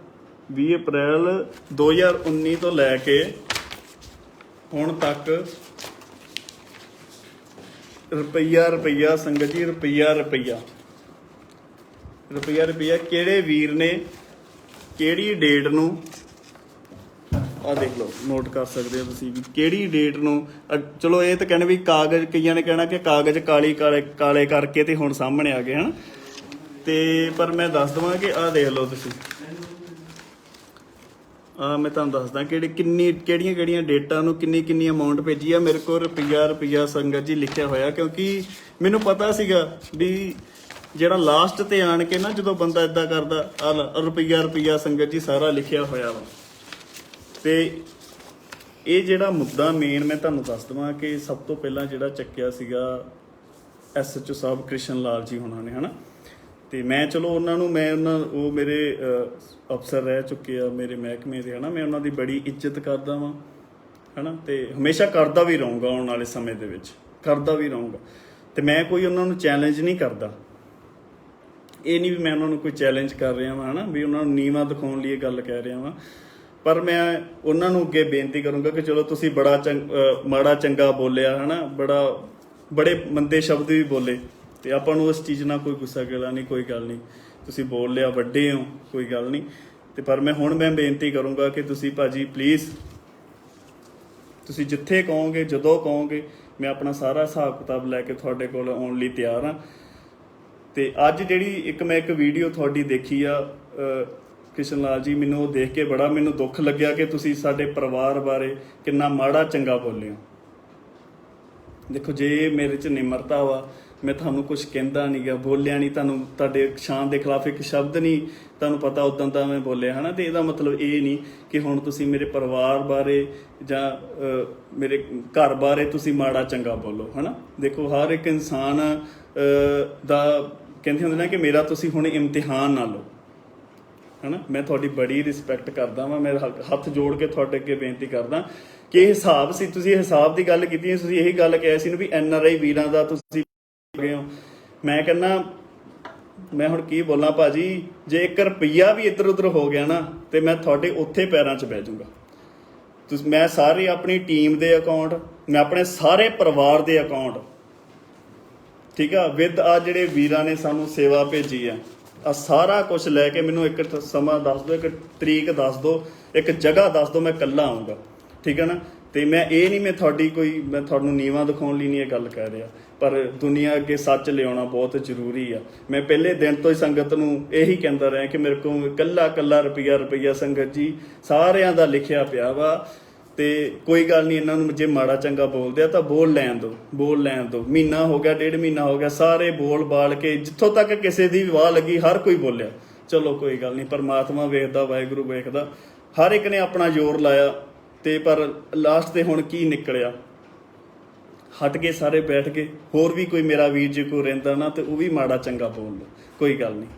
20 ਅਪ੍ਰੈਲ 2019 ਤੋਂ ਲੈ ਕੇ ਹੁਣ ਤੱਕ ਰੁਪਈਆ ਸੰਗਤ ਜੀ, ਰੁਪਈਆ ਕਿਹੜੇ ਵੀਰ ਨੇ ਕਿਹੜੀ ਡੇਟ ਨੂੰ, ਆਹ ਦੇਖ ਲਓ, ਨੋਟ ਕਰ ਸਕਦੇ ਹੋ ਤੁਸੀਂ ਵੀ ਕਿਹੜੀ ਡੇਟ ਨੂੰ। ਚਲੋ ਇਹ ਤਾਂ ਕਹਿੰਦੇ ਵੀ ਕਾਗਜ਼, ਕਈਆਂ ਨੇ ਕਹਿਣਾ ਕਿ ਕਾਗਜ਼ ਕਾਲੇ ਕਰਕੇ ਤੇ ਹੁਣ ਸਾਹਮਣੇ ਆ ਗਏ ਹਨ। ਤੇ ਪਰ ਮੈਂ ਦੱਸ ਦੇਵਾਂ ਕਿ ਆਹ ਦੇਖ ਲਓ ਤੁਸੀਂ, ਮੈਂ ਤੁਹਾਨੂੰ ਦੱਸਦਾ ਕਿਹੜੀਆਂ ਡੇਟਾਂ ਨੂੰ ਕਿੰਨੀ ਅਮਾਊਂਟ ਭੇਜੀ ਆ। ਮੇਰੇ ਕੋਲ ਰੁਪਈਆ ਸੰਗਤ ਜੀ ਲਿਖਿਆ ਹੋਇਆ, ਕਿਉਂਕਿ ਮੈਨੂੰ ਪਤਾ ਸੀਗਾ ਵੀ ਜਿਹੜਾ ਲਾਸਟ ਤੇ ਆਣ ਕੇ ਨਾ ਜਦੋਂ ਬੰਦਾ ਇਦਾਂ ਕਰਦਾ, ਰੁਪਈਆ ਸੰਗਤ ਜੀ ਸਾਰਾ ਲਿਖਿਆ ਹੋਇਆ ਵਾ। ਤੇ ਇਹ ਜਿਹੜਾ ਮੁੱਦਾ ਮੇਨ ਮੈਂ ਤੁਹਾਨੂੰ ਦੱਸ ਦੇਵਾਂ ਕਿ ਸਭ ਤੋਂ ਪਹਿਲਾਂ ਜਿਹੜਾ ਚੱਕਿਆ ਸੀਗਾ SHO ਸਾਹਿਬ ਕ੍ਰਿਸ਼ਨ ਲਾਲ ਜੀ ਹੋਣਾ ਨੇ, ਹਨਾ। ਤੇ ਮੈਂ ਚਲੋ ਉਹ ਮੇਰੇ ਅਫਸਰ ਰਹਿ ਚੁੱਕੇ ਆ ਮੇਰੇ ਮਹਿਕਮੇ ਦੇ, ਹਨਾ। ਮੈਂ ਉਹਨਾਂ ਦੀ ਬੜੀ ਇੱਜ਼ਤ ਕਰਦਾ ਵਾਂ, ਹਨਾ, ਤੇ ਹਮੇਸ਼ਾ ਕਰਦਾ ਵੀ ਰਹੂੰਗਾ, ਆਉਣ ਵਾਲੇ ਸਮੇਂ ਦੇ ਵਿੱਚ ਕਰਦਾ ਵੀ ਰਹੂੰਗਾ। ਤੇ ਮੈਂ ਕੋਈ ਉਹਨਾਂ ਨੂੰ ਚੈਲੰਜ ਨਹੀਂ ਕਰਦਾ, ਇਹ ਨਹੀਂ ਵੀ ਮੈਂ ਉਹਨਾਂ ਨੂੰ ਕੋਈ ਚੈਲੰਜ ਕਰ ਰਿਹਾ ਵਾਂ ਹਨਾ, ਵੀ ਉਹਨਾਂ ਨੂੰ ਨੀਵਾਂ ਦਿਖਾਉਣ ਲਈ ਇਹ ਗੱਲ ਕਹਿ ਰਿਹਾ ਵਾਂ। ਪਰ ਮੈਂ ਉਹਨਾਂ ਨੂੰ ਅੱਗੇ ਬੇਨਤੀ ਕਰੂੰਗਾ ਕਿ ਚਲੋ ਤੁਸੀਂ ਬੜਾ ਮਾੜਾ ਚੰਗਾ ਬੋਲਿਆ ਹਨਾ, ਬੜੇ ਮੰਦੇ ਸ਼ਬਦ ਵੀ ਬੋਲੇ, ਤੇ ਆਪਾਂ ਨੂੰ ਉਸ ਚੀਜ਼ ਨਾਲ ਕੋਈ ਗੁੱਸਾ ਗਿਲਾ ਨਹੀਂ, ਕੋਈ ਗੱਲ ਨਹੀਂ, ਤੁਸੀਂ ਬੋਲ ਲਿਆ, ਵੱਡੇ ਹੋ, ਕੋਈ ਗੱਲ ਨਹੀਂ। ਤੇ ਪਰ ਮੈਂ ਬੇਨਤੀ ਕਰੂੰਗਾ ਕਿ ਤੁਸੀਂ ਭਾਜੀ ਪਲੀਜ਼, ਤੁਸੀਂ ਜਿੱਥੇ ਕਹੋਗੇ, ਜਦੋਂ ਕਹੋਗੇ, ਮੈਂ ਆਪਣਾ ਸਾਰਾ ਹਿਸਾਬ ਕਿਤਾਬ ਲੈ ਕੇ ਤੁਹਾਡੇ ਕੋਲ ਆਉਣ ਲਈ ਤਿਆਰ ਹਾਂ। ਤੇ ਅੱਜ ਜਿਹੜੀ ਮੈਂ ਇੱਕ ਵੀਡੀਓ ਤੁਹਾਡੀ ਦੇਖੀ ਆ ਕ੍ਰਿਸ਼ਨ ਲਾਲ ਜੀ, ਮੈਨੂੰ ਉਹ ਦੇਖ ਕੇ ਬੜਾ ਮੈਨੂੰ ਦੁੱਖ ਲੱਗਿਆ ਕਿ ਤੁਸੀਂ ਸਾਡੇ ਪਰਿਵਾਰ ਬਾਰੇ ਕਿੰਨਾ ਮਾੜਾ ਚੰਗਾ ਬੋਲੇ ਹੋ। ਦੇਖੋ, ਜੇ ਮੇਰੇ 'ਚ ਨਿਮਰਤਾ ਵਾ, ਮੈਂ ਤੁਹਾਨੂੰ ਕੁਝ ਕਹਿੰਦਾ ਨਹੀਂ ਗਾ, ਬੋਲਿਆ ਨਹੀਂ, ਤੁਹਾਨੂੰ ਤੁਹਾਡੇ ਸ਼ਾਨ ਦੇ ਖਿਲਾਫ ਇੱਕ ਸ਼ਬਦ ਨਹੀਂ ਤੁਹਾਨੂੰ ਪਤਾ ਉਦੋਂ ਦਾ ਮੈਂ ਬੋਲਿਆ ਹੈ ਨਾ। ਤੇ ਇਹਦਾ ਮਤਲਬ ਇਹ ਨਹੀਂ ਕਿ ਹੁਣ ਤੁਸੀਂ ਮੇਰੇ ਪਰਿਵਾਰ ਬਾਰੇ ਜਾਂ ਮੇਰੇ ਘਰ ਬਾਰੇ ਤੁਸੀਂ ਮਾੜਾ ਚੰਗਾ ਬੋਲੋ ਹੈ ਨਾ। ਦੇਖੋ, ਹਰ ਇੱਕ ਇਨਸਾਨ ਦਾ ਕਹਿੰਦੇ ਹੁੰਦੇ ਨਾ ਕਿ ਮੇਰਾ ਤੁਸੀਂ ਹੁਣ ਇਮਤਿਹਾਨ ਨਾ ਲਓ ਹੈ ਨਾ। ਮੈਂ ਤੁਹਾਡੀ ਬੜੀ ਰਿਸਪੈਕਟ ਕਰਦਾ ਵਾਂ, ਮੈਂ ਹੱਥ ਜੋੜ ਕੇ ਤੁਹਾਡੇ ਅੱਗੇ ਬੇਨਤੀ ਕਰਦਾ ਕਿ ਇਹ ਹਿਸਾਬ ਸੀ, ਤੁਸੀਂ ਹਿਸਾਬ ਦੀ ਗੱਲ ਕੀਤੀ, ਤੁਸੀਂ ਇਹੀ ਗੱਲ ਕਿਹਾ ਸੀ ਵੀ NRI ਵੀਰਾਂ ਦਾ ਤੁਸੀਂ ਗਏ ਹੋ। ਮੈਂ ਕਹਿੰਦਾ, ਮੈਂ ਹੁਣ ਕੀ ਬੋਲਾਂ ਭਾਜੀ, ਜੇ 1 ਰੁਪਈਆ ਵੀ ਇੱਧਰ ਉੱਧਰ ਹੋ ਗਿਆ ਨਾ ਤੇ ਮੈਂ ਤੁਹਾਡੇ ਉੱਥੇ ਪੈਰਾਂ 'ਚ ਬਹਿ ਜਾਊਂਗਾ। ਮੈਂ ਸਾਰੀ ਆਪਣੀ ਟੀਮ ਦੇ ਅਕਾਊਂਟ, ਮੈਂ ਆਪਣੇ ਸਾਰੇ ਪਰਿਵਾਰ ਦੇ ਅਕਾਊਂਟ, ਠੀਕ ਆ, ਵਿਦ ਆ ਜਿਹੜੇ ਵੀਰਾਂ ਨੇ ਸਾਨੂੰ ਸੇਵਾ ਭੇਜੀ ਆ ਸਾਰਾ ਕੁਝ ਲੈ ਕੇ ਮੈਨੂੰ ਇੱਕ ਸਮਾਂ ਦੱਸ ਦਿਓ, ਇੱਕ ਤਰੀਕ ਦੱਸ ਦਿਓ, ਇੱਕ ਜਗ੍ਹਾ ਦੱਸ ਦਿਓ, ਮੈਂ ਇਕੱਲਾ ਆਊਂਗਾ, ਠੀਕ ਹੈ ਨਾ। ਤੇ ਮੈਂ ਇਹ ਨਹੀਂ, ਮੈਂ ਤੁਹਾਨੂੰ ਨੀਵਾਂ ਦਿਖਾਉਣ ਲਈ ਨਹੀਂ ਇਹ ਗੱਲ ਕਹਿ ਰਿਹਾ, ਪਰ ਦੁਨੀਆ ਅੱਗੇ ਸੱਚ ਲਿਆਉਣਾ ਬਹੁਤ ਜ਼ਰੂਰੀ ਆ। ਮੈਂ ਪਹਿਲੇ ਦਿਨ ਤੋਂ ਹੀ ਸੰਗਤ ਨੂੰ ਇਹੀ ਕਹਿੰਦਾ ਰਿਹਾ ਕਿ ਮੇਰੇ ਕੋਲ ਇਕੱਲਾ ਰੁਪਈਆ ਸੰਗਤ ਜੀ ਸਾਰਿਆਂ ਦਾ ਲਿਖਿਆ ਪਿਆ ਵਾ, ਤੇ ਕੋਈ ਗੱਲ ਨਹੀਂ, ਇਹਨਾਂ ਨੂੰ ਜੇ ਮਾੜਾ ਚੰਗਾ ਬੋਲਦੇ ਆ ਤਾਂ ਬੋਲ ਲੈਣ ਦਿਓ। ਮਹੀਨਾ ਹੋ ਗਿਆ, 1.5 ਮਹੀਨਾ ਹੋ ਗਿਆ, ਸਾਰੇ ਬੋਲ ਬਾਲ ਕੇ ਜਿੱਥੋਂ ਤੱਕ ਕਿਸੇ ਦੀ ਵਾਹ ਲੱਗੀ ਹਰ ਕੋਈ ਬੋਲਿਆ, ਚਲੋ ਕੋਈ ਗੱਲ ਨਹੀਂ, ਪਰਮਾਤਮਾ ਵੇਖਦਾ, ਵਾਹਿਗੁਰੂ ਵੇਖਦਾ, ਹਰ ਇੱਕ ਨੇ ਆਪਣਾ ਜ਼ੋਰ ਲਾਇਆ। ਤੇ ਪਰ ਲਾਸਟ ਤੇ ਹੁਣ ਕੀ ਨਿਕਲਿਆ, ਹਟ ਕੇ ਸਾਰੇ ਬੈਠ ਗਏ। ਹੋਰ ਵੀ ਕੋਈ ਮੇਰਾ ਵੀਰ ਜੇ ਕੋਈ ਰਹਿੰਦਾ ਨਾ ਤੇ ਉਹ ਵੀ ਮਾੜਾ ਚੰਗਾ ਬੋਲ ਲਓ, ਕੋਈ ਗੱਲ ਨਹੀਂ।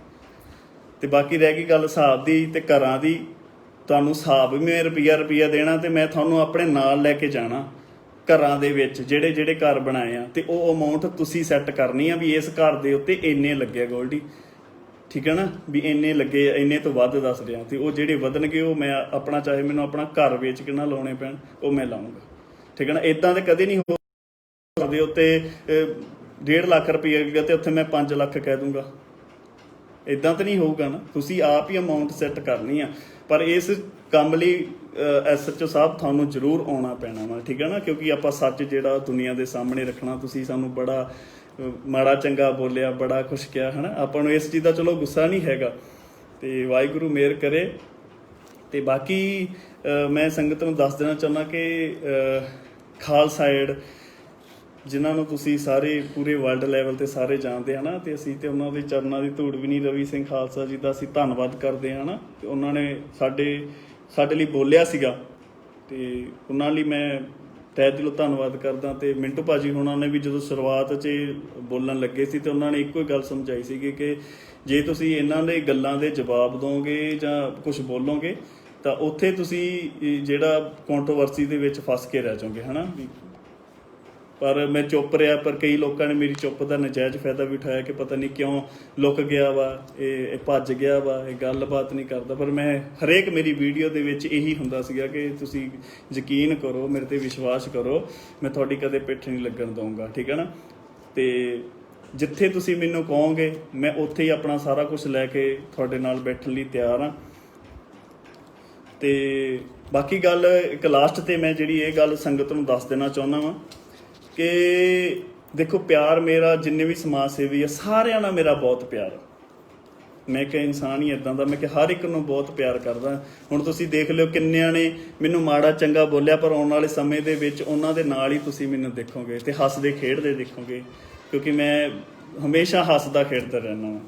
ਤੇ ਬਾਕੀ ਰਹਿ ਗਈ ਗੱਲ ਹਿਸਾਬ ਦੀ ਤੇ ਘਰਾਂ ਦੀ, ਤੁਹਾਨੂੰ ਹਿਸਾਬ ਵੀ ਮੈਂ ਰੁਪਈਆ ਦੇਣਾ, ਤੇ ਮੈਂ ਤੁਹਾਨੂੰ ਆਪਣੇ ਨਾਲ ਲੈ ਕੇ ਜਾਣਾ ਘਰਾਂ ਦੇ ਵਿੱਚ, ਜਿਹੜੇ ਘਰ ਬਣਾਏ ਆ, ਤੇ ਉਹ ਅਮਾਊਂਟ ਤੁਸੀਂ ਸੈੱਟ ਕਰਨੀ ਆ ਵੀ ਇਸ ਘਰ ਦੇ ਉੱਤੇ ਇੰਨੇ ਲੱਗੇ ਗੋਲਡੀ, ਠੀਕ ਹੈ ਨਾ, ਵੀ ਇੰਨੇ ਲੱਗੇ, ਇੰਨੇ ਤੋਂ ਵੱਧ ਦੱਸ ਰਿਹਾ। ਤੇ ਉਹ ਜਿਹੜੇ ਵਧਣਗੇ ਉਹ ਮੈਂ ਆਪਣਾ, ਚਾਹੇ ਮੈਨੂੰ ਆਪਣਾ ਘਰ ਵੇਚ ਕੇ ਨਾ ਲਾਉਣੇ ਪੈਣ, ਉਹ ਮੈਂ ਲਾਉਂਗਾ, ਠੀਕ ਹੈ ਨਾ। ਇੱਦਾਂ ਤੇ ਕਦੇ ਨਹੀਂ ਹੋ ਸਕਦੇ ਉੱਤੇ 1.5 ਲੱਖ ਰੁਪਈਆ ਗਿਆ ਤੇ ਉੱਥੇ ਮੈਂ 5 ਲੱਖ ਕਹਿ ਦੂੰਗਾ, ਇੱਦਾਂ ਤਾਂ ਨਹੀਂ ਹੋਊਗਾ ਨਾ। ਤੁਸੀਂ ਆਪ ਹੀ ਅਮਾਊਂਟ ਸੈੱਟ ਕਰਨੀ ਆ, ਪਰ ਇਸ ਕੰਮ ਲਈ SHO ਸਾਹਿਬ ਤੁਹਾਨੂੰ ਜ਼ਰੂਰ ਆਉਣਾ ਪੈਣਾ ਵਾ, ਠੀਕ ਹੈ ਨਾ, ਕਿਉਂਕਿ ਆਪਾਂ ਸੱਚ ਜਿਹੜਾ ਦੁਨੀਆ ਦੇ ਸਾਹਮਣੇ ਰੱਖਣਾ। ਤੁਸੀਂ ਸਾਨੂੰ ਬੜਾ ਮਾੜਾ ਚੰਗਾ ਬੋਲਿਆ, ਬੜਾ ਕੁਛ ਕਿਹਾ ਹੈ ਨਾ, ਆਪਾਂ ਨੂੰ ਇਸ ਚੀਜ਼ ਦਾ ਚਲੋ ਗੁੱਸਾ ਨਹੀਂ ਹੈਗਾ, ਤੇ ਵਾਹਿਗੁਰੂ ਮਿਹਰ ਕਰੇ। ਤੇ ਬਾਕੀ ਮੈਂ ਸੰਗਤ ਨੂੰ ਦੱਸ ਦੇਣਾ ਚਾਹੁੰਦਾ ਕਿ ਖਾਲਸਾ ਏਡ, ਜਿਨ੍ਹਾਂ ਨੂੰ ਤੁਸੀਂ ਸਾਰੇ ਪੂਰੇ ਵਰਲਡ ਲੈਵਲ ਤੇ ਸਾਰੇ ਜਾਣਦੇ ਹਨ, ਤੇ ਅਸੀਂ ਤੇ ਉਹਨਾਂ ਦੇ ਚਰਨਾਂ ਦੀ ਧੂੜ ਵੀ ਨਹੀਂ, ਰਵੀ ਸਿੰਘ ਖਾਲਸਾ ਜੀ ਦਾ ਅਸੀਂ ਧੰਨਵਾਦ ਕਰਦੇ ਹਾਂ ਨਾ। ਤੇ ਉਹਨਾਂ ਨੇ ਸਾਡੇ ਲਈ ਬੋਲਿਆ ਸੀਗਾ, ਤੇ ਉਹਨਾਂ ਲਈ ਮੈਂ ਤਹਿ ਦਿਲੋਂ ਧੰਨਵਾਦ ਕਰਦਾ। ਤੇ ਮਿੰਟੂ ਭਾਜੀ ਉਹਨਾਂ ਨੇ ਵੀ ਜਦੋਂ ਸ਼ੁਰੂਆਤ 'ਚ ਬੋਲਣ ਲੱਗੇ ਸੀ ਤੇ ਉਹਨਾਂ ਨੇ ਇੱਕੋ ਹੀ ਗੱਲ ਸਮਝਾਈ ਸੀਗੀ ਕਿ ਜੇ ਤੁਸੀਂ ਇਹਨਾਂ ਦੇ ਗੱਲਾਂ ਦੇ ਜਵਾਬ ਦੋਗੇ ਜਾਂ ਕੁਝ ਬੋਲੋਗੇ ਤਾਂ ਉੱਥੇ ਤੁਸੀਂ ਜਿਹੜਾ ਕੰਟਰੋਵਰਸੀ ਦੇ ਵਿੱਚ ਫਸ ਕੇ ਰਹਿ ਜਾਓਗੇ ਹੈ ਨਾ। ਪਰ ਮੈਂ ਚੁੱਪ ਰਿਹਾ, ਪਰ ਕਈ ਲੋਕਾਂ ਨੇ ਮੇਰੀ ਚੁੱਪ ਦਾ ਨਜਾਇਜ਼ ਫਾਇਦਾ ਵੀ ਉਠਾਇਆ ਕਿ ਪਤਾ ਨਹੀਂ ਕਿਉਂ ਲੁਕ ਗਿਆ ਵਾ, ਇਹ ਭੱਜ ਗਿਆ ਵਾ, ਇਹ ਗੱਲਬਾਤ ਨਹੀਂ ਕਰਦਾ। ਪਰ ਮੈਂ ਹਰੇਕ ਮੇਰੀ ਵੀਡੀਓ ਦੇ ਵਿੱਚ ਇਹੀ ਹੁੰਦਾ ਸੀਗਾ ਕਿ ਤੁਸੀਂ ਯਕੀਨ ਕਰੋ, ਮੇਰੇ 'ਤੇ ਵਿਸ਼ਵਾਸ ਕਰੋ, ਮੈਂ ਤੁਹਾਡੀ ਕਦੇ ਪਿੱਠ ਨਹੀਂ ਲੱਗਣ ਦਊਂਗਾ, ਠੀਕ ਹੈ ਨਾ। ਤੇ ਜਿੱਥੇ ਤੁਸੀਂ ਮੈਨੂੰ ਕਹੋਗੇ ਮੈਂ ਉੱਥੇ ਹੀ ਆਪਣਾ ਸਾਰਾ ਕੁਝ ਲੈ ਕੇ ਤੁਹਾਡੇ ਨਾਲ ਬੈਠਣ ਲਈ ਤਿਆਰ ਹਾਂ। ਤੇ ਬਾਕੀ ਗੱਲ ਇੱਕ ਲਾਸਟ ਤੇ ਮੈਂ ਜਿਹੜੀ ਇਹ ਗੱਲ ਸੰਗਤ ਨੂੰ ਦੱਸ ਦੇਣਾ ਚਾਹੁੰਦਾ ਵਾਂ ਕਿ ਦੇਖੋ, ਪਿਆਰ ਮੇਰਾ ਜਿੰਨੇ ਵੀ ਸਮਾਜ ਸੇਵੀ ਆ ਸਾਰਿਆਂ ਨਾਲ ਮੇਰਾ ਬਹੁਤ ਪਿਆਰ। ਮੈਂ ਕਿ ਇਨਸਾਨ ਹੀ ਇੱਦਾਂ ਦਾ, ਮੈਂ ਕਿ ਹਰ ਇੱਕ ਨੂੰ ਬਹੁਤ ਪਿਆਰ ਕਰਦਾ। ਹੁਣ ਤੁਸੀਂ ਦੇਖ ਲਿਓ ਕਿੰਨਿਆਂ ਨੇ ਮੈਨੂੰ ਮਾੜਾ ਚੰਗਾ ਬੋਲਿਆ, ਪਰ ਆਉਣ ਵਾਲੇ ਸਮੇਂ ਦੇ ਵਿੱਚ ਉਹਨਾਂ ਦੇ ਨਾਲ ਹੀ ਤੁਸੀਂ ਮੈਨੂੰ ਦੇਖੋਗੇ ਤੇ ਹੱਸਦੇ ਖੇਡਦੇ ਦੇਖੋਗੇ, ਕਿਉਂਕਿ ਮੈਂ ਹਮੇਸ਼ਾ ਹੱਸਦਾ ਖੇਡਦਾ ਰਹਿੰਦਾ ਵਾਂ।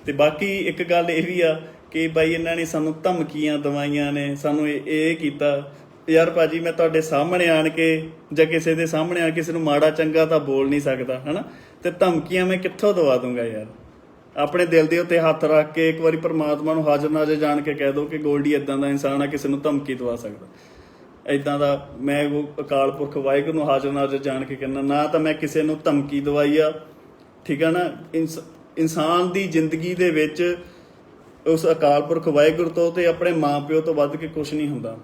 ਤੇ ਬਾਕੀ ਇੱਕ ਗੱਲ ਇਹ ਵੀ ਆ ਕਿ ਬਾਈ ਇਹਨਾਂ ਨੇ ਸਾਨੂੰ ਧਮਕੀਆਂ ਦਵਾਈਆਂ ਨੇ, ਸਾਨੂੰ ਇਹ ਕੀਤਾ। ਯਾਰ ਭਾਜੀ, ਮੈਂ ਤੁਹਾਡੇ ਸਾਹਮਣੇ ਆਣ ਕੇ ਜਾਂ ਕਿਸੇ ਦੇ ਸਾਹਮਣੇ ਆ ਕਿਸੇ ਨੂੰ ਮਾੜਾ ਚੰਗਾ ਤਾਂ ਬੋਲ ਨਹੀਂ ਸਕਦਾ ਹੈ ਨਾ, ਤੇ ਧਮਕੀਆਂ ਮੈਂ ਕਿੱਥੋਂ ਦਵਾ ਦੂੰਗਾ ਯਾਰ। ਆਪਣੇ ਦਿਲ ਦੇ ਉੱਤੇ ਹੱਥ ਰੱਖ ਕੇ ਇੱਕ ਵਾਰੀ ਪਰਮਾਤਮਾ ਨੂੰ ਹਾਜ਼ਰ ਨਾਜ਼ਰ ਜਾਣ ਕੇ ਕਹਿ ਦਿਓ ਕਿ ਗੋਲਡੀ ਇੱਦਾਂ ਦਾ ਇਨਸਾਨ ਆ, ਕਿਸੇ ਨੂੰ ਧਮਕੀ ਦਵਾ ਸਕਦਾ। ਇਦਾਂ ਦਾ ਮੈਂ ਉਹ ਅਕਾਲ ਪੁਰਖ ਵਾਹਿਗੁਰੂ ਨੂੰ ਹਾਜ਼ਰ ਨਾਜ਼ਰ ਜਾਣ ਕੇ ਕਹਿੰਦਾ, ਨਾ ਤਾਂ ਮੈਂ ਕਿਸੇ ਨੂੰ ਧਮਕੀ ਦਵਾਈ ਆ, ਠੀਕ ਆ ਨਾ। ਇਨਸਾਨ ਦੀ ਜ਼ਿੰਦਗੀ ਦੇ ਵਿੱਚ ਉਸ ਅਕਾਲ ਪੁਰਖ ਵਾਹਿਗੁਰੂ ਤੋਂ ਤੇ ਆਪਣੇ ਮਾਂ ਪਿਓ ਤੋਂ ਵੱਧ ਕੇ ਕੁਝ ਨਹੀਂ ਹੁੰਦਾ,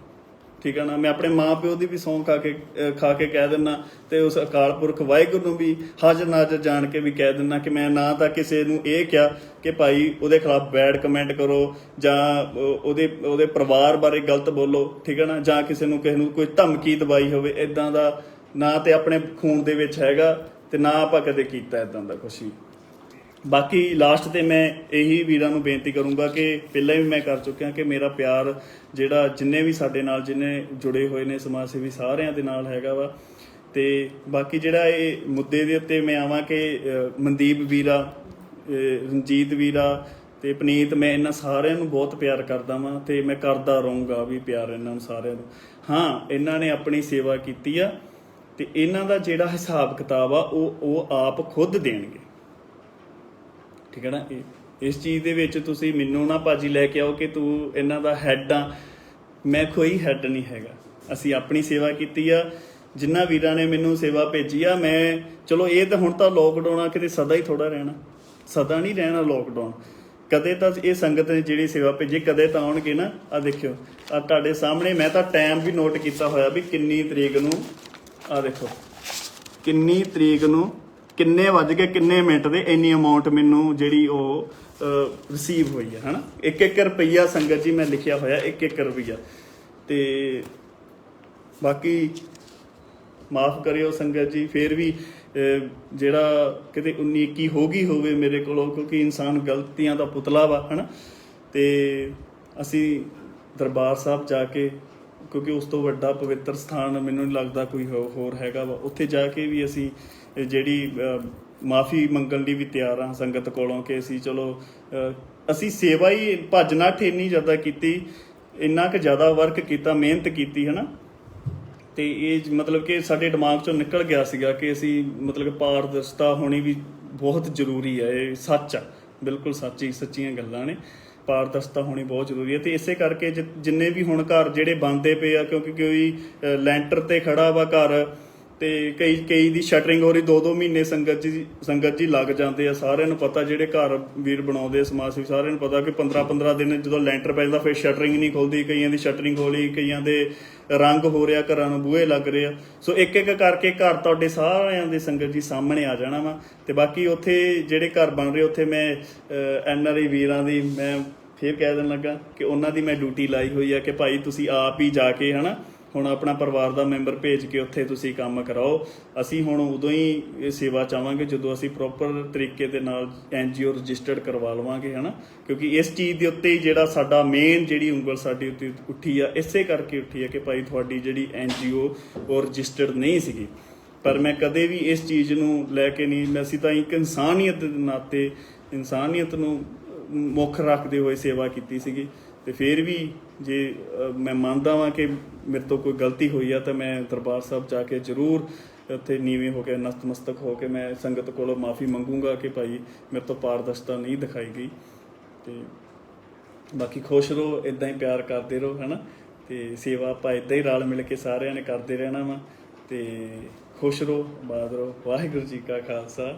ਠੀਕ ਆ ਨਾ। ਮੈਂ ਆਪਣੇ ਮਾਂ ਪਿਓ ਦੀ ਵੀ ਸਹੁੰ ਖਾ ਕੇ ਕਹਿ ਦਿੰਦਾ, ਤੇ ਉਸ ਅਕਾਲ ਪੁਰਖ ਵਾਹਿਗੁਰੂ ਨੂੰ ਵੀ ਹਾਜ਼ਰ ਨਾਜ਼ਰ ਜਾਣ ਕੇ ਵੀ ਕਹਿ ਦਿੰਦਾ ਕਿ ਮੈਂ ਨਾ ਤਾਂ ਕਿਸੇ ਨੂੰ ਇਹ ਕਿਹਾ ਕਿ ਭਾਈ ਉਹਦੇ ਖਿਲਾਫ ਬੈਡ ਕਮੈਂਟ ਕਰੋ ਜਾਂ ਉਹਦੇ ਪਰਿਵਾਰ ਬਾਰੇ ਗਲਤ ਬੋਲੋ, ਠੀਕ ਹੈ ਨਾ, ਜਾਂ ਕਿਸੇ ਨੂੰ ਕੋਈ ਧਮਕੀ ਦਵਾਈ ਹੋਵੇ, ਇਦਾਂ ਦਾ ਨਾ ਤੇ ਆਪਣੇ ਖੂਨ ਦੇ ਵਿੱਚ ਹੈਗਾ ਤੇ ਨਾ ਆਪਾਂ ਕਦੇ ਕੀਤਾ ਇਦਾਂ ਦਾ ਕੁਛ ਵੀ। ਬਾਕੀ ਲਾਸਟ ਤੇ ਮੈਂ ਇਹੀ ਵੀਰਾਂ ਨੂੰ ਬੇਨਤੀ ਕਰੂੰਗਾ ਕਿ ਪਹਿਲਾਂ ਵੀ ਮੈਂ ਕਰ ਚੁੱਕਿਆ ਕਿ ਮੇਰਾ ਪਿਆਰ ਜਿਹੜਾ ਜਿੰਨੇ ਵੀ ਸਾਡੇ ਨਾਲ ਜਿਹਨੇ ਜੁੜੇ ਹੋਏ ਨੇ ਸਮਾਜ ਸੇਵੀ ਸਾਰਿਆਂ ਦੇ ਨਾਲ ਹੈਗਾ ਵਾ। ਤੇ ਬਾਕੀ ਜਿਹੜਾ ਇਹ ਮੁੱਦੇ ਦੇ ਉੱਤੇ ਮੈਂ ਆਵਾਂ ਕਿ ਮਨਦੀਪ ਵੀਰਾ, ਰਣਜੀਤ ਵੀਰਾ ਤੇ ਪਨੀਤ, ਮੈਂ ਇਹਨਾਂ ਸਾਰਿਆਂ ਨੂੰ ਬਹੁਤ ਪਿਆਰ ਕਰਦਾ ਵਾਂ ਤੇ ਮੈਂ ਕਰਦਾ ਰਹੂੰਗਾ ਵੀ ਪਿਆਰ ਇਹਨਾਂ ਨੂੰ ਸਾਰਿਆਂ ਨੂੰ। ਹਾਂ, ਇਹਨਾਂ ਨੇ ਆਪਣੀ ਸੇਵਾ ਕੀਤੀ ਆ ਤੇ ਇਹਨਾਂ ਦਾ ਜਿਹੜਾ ਹਿਸਾਬ ਕਿਤਾਬ ਆ ਉਹ ਆਪ ਖੁਦ ਦੇਣਗੇ, ਠੀਕ ਹੈ ਨਾ। ਇਸ ਚੀਜ਼ ਦੇ ਵਿੱਚ ਤੁਸੀਂ ਮੈਨੂੰ ਨਾ ਭਾਜੀ ਲੈ ਕੇ ਆਓ ਕਿ ਤੂੰ ਇਹਨਾਂ ਦਾ ਹੈੱਡ ਆ, ਮੈਂ ਕੋਈ ਹੈੱਡ ਨਹੀਂ ਹੈਗਾ। ਅਸੀਂ ਆਪਣੀ ਸੇਵਾ ਕੀਤੀ ਆ, ਜਿਨ੍ਹਾਂ ਵੀਰਾਂ ਨੇ ਮੈਨੂੰ ਸੇਵਾ ਭੇਜੀ ਆ। ਮੈਂ ਚਲੋ ਇਹ ਤਾਂ ਹੁਣ ਤਾਂ ਲੋਕਡਾਊਨ ਆ, ਕਿਤੇ ਸਦਾ ਹੀ ਥੋੜਾ ਰਹਿਣਾ, ਸਦਾ ਨਹੀਂ ਰਹਿਣਾ ਲੋਕਡਾਊਨ। ਕਦੇ ਤਾਂ ਇਹ ਸੰਗਤ ਨੇ ਜਿਹੜੀ ਸੇਵਾ ਭੇਜੀ ਕਦੇ ਤਾਂ ਆਉਣਗੇ ਨਾ। ਆ ਦੇਖਿਓ, ਆ ਤੁਹਾਡੇ ਸਾਹਮਣੇ ਮੈਂ ਤਾਂ ਟਾਈਮ ਵੀ ਨੋਟ ਕੀਤਾ ਹੋਇਆ ਵੀ ਕਿੰਨੀ ਤਰੀਕ ਨੂੰ, ਆ ਦੇਖੋ ਕਿੰਨੀ ਤਰੀਕ ਨੂੰ ਕਿੰਨੇ ਵੱਜ ਕੇ ਕਿੰਨੇ ਮਿੰਟ ਦੇ ਇੰਨੀ ਅਮਾਊਂਟ ਮੈਨੂੰ ਜਿਹੜੀ ਉਹ ਰਿਸੀਵ ਹੋਈ ਹੈ, ਹੈ ਨਾ। 1-1 ਰੁਪਈਆ ਸੰਗਤ ਜੀ ਮੈਂ ਲਿਖਿਆ ਹੋਇਆ, 1-1 ਰੁਪਈਆ। ਤੇ ਬਾਕੀ ਮਾਫ ਕਰਿਓ ਸੰਗਤ ਜੀ, ਫਿਰ ਵੀ ਜਿਹੜਾ ਕਿਤੇ 19-21 ਹੋ ਗਈ ਹੋਵੇ ਮੇਰੇ ਕੋਲੋਂ, ਕਿਉਂਕਿ ਇਨਸਾਨ ਗਲਤੀਆਂ ਦਾ ਪੁਤਲਾ ਵਾ, ਹੈ ਨਾ। ਤੇ ਅਸੀਂ ਦਰਬਾਰ ਸਾਹਿਬ ਜਾ ਕੇ, ਕਿਉਂਕਿ ਉਸ ਤੋਂ ਵੱਡਾ ਪਵਿੱਤਰ ਸਥਾਨ ਮੈਨੂੰ ਨਹੀਂ ਲੱਗਦਾ ਕੋਈ ਹੋਰ ਹੈਗਾ ਵਾ, ਉੱਥੇ ਜਾ ਕੇ ਵੀ ਅਸੀਂ ਜਿਹੜੀ ਮਾਫੀ ਮੰਗਣ ਲਈ ਵੀ ਤਿਆਰ ਹਾਂ ਸੰਗਤ ਕੋਲੋਂ ਕਿ ਅਸੀਂ ਚਲੋ ਅਸੀਂ ਸੇਵਾ ਹੀ ਭੱਜ ਨੱਠ ਇੰਨੀ ਜ਼ਿਆਦਾ ਕੀਤੀ, ਇੰਨਾ ਕੁ ਜ਼ਿਆਦਾ ਵਰਕ ਕੀਤਾ, ਮਿਹਨਤ ਕੀਤੀ, ਹੈ ਨਾ। ਤੇ ਇਹ ਮਤਲਬ ਕਿ ਸਾਡੇ ਦਿਮਾਗ ਚੋਂ ਨਿਕਲ ਗਿਆ ਸੀਗਾ ਕਿ ਅਸੀਂ ਮਤਲਬ ਕਿ ਪਾਰਦਰਸ਼ਤਾ ਹੋਣੀ ਵੀ ਬਹੁਤ ਜ਼ਰੂਰੀ ਹੈ। ਇਹ ਸੱਚ ਆ, ਬਿਲਕੁਲ ਸੱਚੀਆਂ ਗੱਲਾਂ ਨੇ। ਪਾਰਦਰਸ਼ਤਾ ਹੋਣੀ ਬਹੁਤ ਜ਼ਰੂਰੀ ਹੈ। ਤੇ ਇਸੇ ਕਰਕੇ ਜਿੰਨੇ ਵੀ ਹੁਣ ਘਰ ਜਿਹੜੇ ਬਣਦੇ ਪਏ ਆ, ਕਿਉਂਕਿ ਕੋਈ ਲੈਂਟਰ ਤੇ ਖੜਾ ਵਾ ਘਰ, ਤੇ ਕਈ ਦੀ ਸ਼ਟਰਿੰਗ ਹੋ ਰਹੀ, 2-2 ਮਹੀਨੇ ਸੰਗਤ ਜੀ ਲੱਗ ਜਾਂਦੇ ਆ। ਸਾਰਿਆਂ ਨੂੰ ਪਤਾ, ਜਿਹੜੇ ਘਰ ਵੀਰ ਬਣਾਉਂਦੇ ਸਮਾਜ ਸੇਵੀ ਸਾਰਿਆਂ ਨੂੰ ਪਤਾ ਕਿ 15-15 ਦਿਨ ਜਦੋਂ ਲੈਂਟਰ ਪੈ ਜਾਂਦਾ ਫਿਰ ਸ਼ਟਰਿੰਗ ਨਹੀਂ ਖੁੱਲਦੀ, ਕਈਆਂ ਦੀ ਸ਼ਟਰਿੰਗ ਹੋ ਲਈ, ਕਈਆਂ ਦੇ ਰੰਗ ਹੋ ਰਿਹਾ, ਘਰਾਂ ਨੂੰ ਬੂਹੇ ਲੱਗ ਰਹੇ ਆ। ਸੋ ਇੱਕ ਕਰਕੇ ਘਰ ਤੁਹਾਡੇ ਸਾਰਿਆਂ ਦੇ ਸੰਗਤ ਜੀ ਸਾਹਮਣੇ ਆ ਜਾਣਾ ਵਾ। ਤੇ ਬਾਕੀ ਉੱਥੇ ਜਿਹੜੇ ਘਰ ਬਣ ਰਹੇ, ਉੱਥੇ ਮੈਂ NRI ਵੀਰਾਂ ਦੀ ਮੈਂ ਫਿਰ ਕਹਿ ਦੇਣ ਲੱਗਾ ਕਿ ਉਹਨਾਂ ਦੀ ਮੈਂ ਡਿਊਟੀ ਲਾਈ ਹੋਈ ਆ ਕਿ ਭਾਈ ਤੁਸੀਂ ਆਪ ਹੀ ਜਾ ਕੇ, ਹੈ ਨਾ, ਹੁਣ ਆਪਣਾ ਪਰਿਵਾਰ ਦਾ ਮੈਂਬਰ ਭੇਜ ਕੇ ਉੱਥੇ ਤੁਸੀਂ ਕੰਮ ਕਰਾਓ। ਅਸੀਂ ਹੁਣ ਉਦੋਂ ਹੀ ਇਹ ਸੇਵਾ ਚਾਹਾਂਗੇ ਜਦੋਂ ਅਸੀਂ ਪ੍ਰੋਪਰ ਤਰੀਕੇ ਦੇ ਨਾਲ NGO ਰਜਿਸਟਰਡ ਕਰਵਾ ਲਵਾਂਗੇ, ਹੈ ਨਾ। ਕਿਉਂਕਿ ਇਸ ਚੀਜ਼ ਦੇ ਉੱਤੇ ਹੀ ਜਿਹੜਾ ਸਾਡਾ ਮੇਨ ਜਿਹੜੀ ਉਂਗਲ ਸਾਡੀ ਉੱਤੇ ਉੱਠੀ ਆ, ਇਸੇ ਕਰਕੇ ਉੱਠੀ ਆ ਕਿ ਭਾਈ ਤੁਹਾਡੀ ਜਿਹੜੀ NGO ਉਹ ਰਜਿਸਟਰਡ ਨਹੀਂ ਸੀਗੀ। ਪਰ ਮੈਂ ਕਦੇ ਵੀ ਇਸ ਚੀਜ਼ ਨੂੰ ਲੈ ਕੇ ਨਹੀਂ, ਅਸੀਂ ਤਾਂ ਇੱਕ ਇਨਸਾਨੀਅਤ ਦੇ ਨਾਤੇ ਇਨਸਾਨੀਅਤ ਨੂੰ ਮੁੱਖ ਰੱਖਦੇ ਹੋਏ ਸੇਵਾ ਕੀਤੀ ਸੀਗੀ। ਤੇ ਫਿਰ ਵੀ ਜੇ ਮੈਂ ਮੰਨਦਾ ਵਾਂ ਕਿ ਮੇਰੇ ਤੋਂ ਕੋਈ ਗਲਤੀ ਹੋਈ ਆ ਤਾਂ ਮੈਂ ਦਰਬਾਰ ਸਾਹਿਬ ਜਾ ਕੇ ਜ਼ਰੂਰ ਉੱਥੇ ਨੀਵੇਂ ਹੋ ਕੇ ਨਤਮਸਤਕ ਹੋ ਕੇ ਮੈਂ ਸੰਗਤ ਕੋਲੋਂ ਮਾਫੀ ਮੰਗੂੰਗਾ ਕਿ ਭਾਈ ਮੇਰੇ ਤੋਂ ਪਾਰਦਰਸ਼ਤਾ ਨਹੀਂ ਦਿਖਾਈ ਗਈ। ਤੇ ਬਾਕੀ ਖੁਸ਼ ਰਹੋ, ਇੱਦਾਂ ਹੀ ਪਿਆਰ ਕਰਦੇ ਰਹੋ, ਹੈ ਨਾ। ਤੇ ਸੇਵਾ ਆਪਾਂ ਇੱਦਾਂ ਹੀ ਰਲ ਮਿਲ ਕੇ ਸਾਰਿਆਂ ਨੇ ਕਰਦੇ ਰਹਿਣਾ ਵਾ। ਤੇ ਖੁਸ਼ ਰਹੋ, ਆਬਾਦ ਰਹੋ। ਵਾਹਿਗੁਰੂ ਜੀ ਕਾ ਖਾਲਸਾ,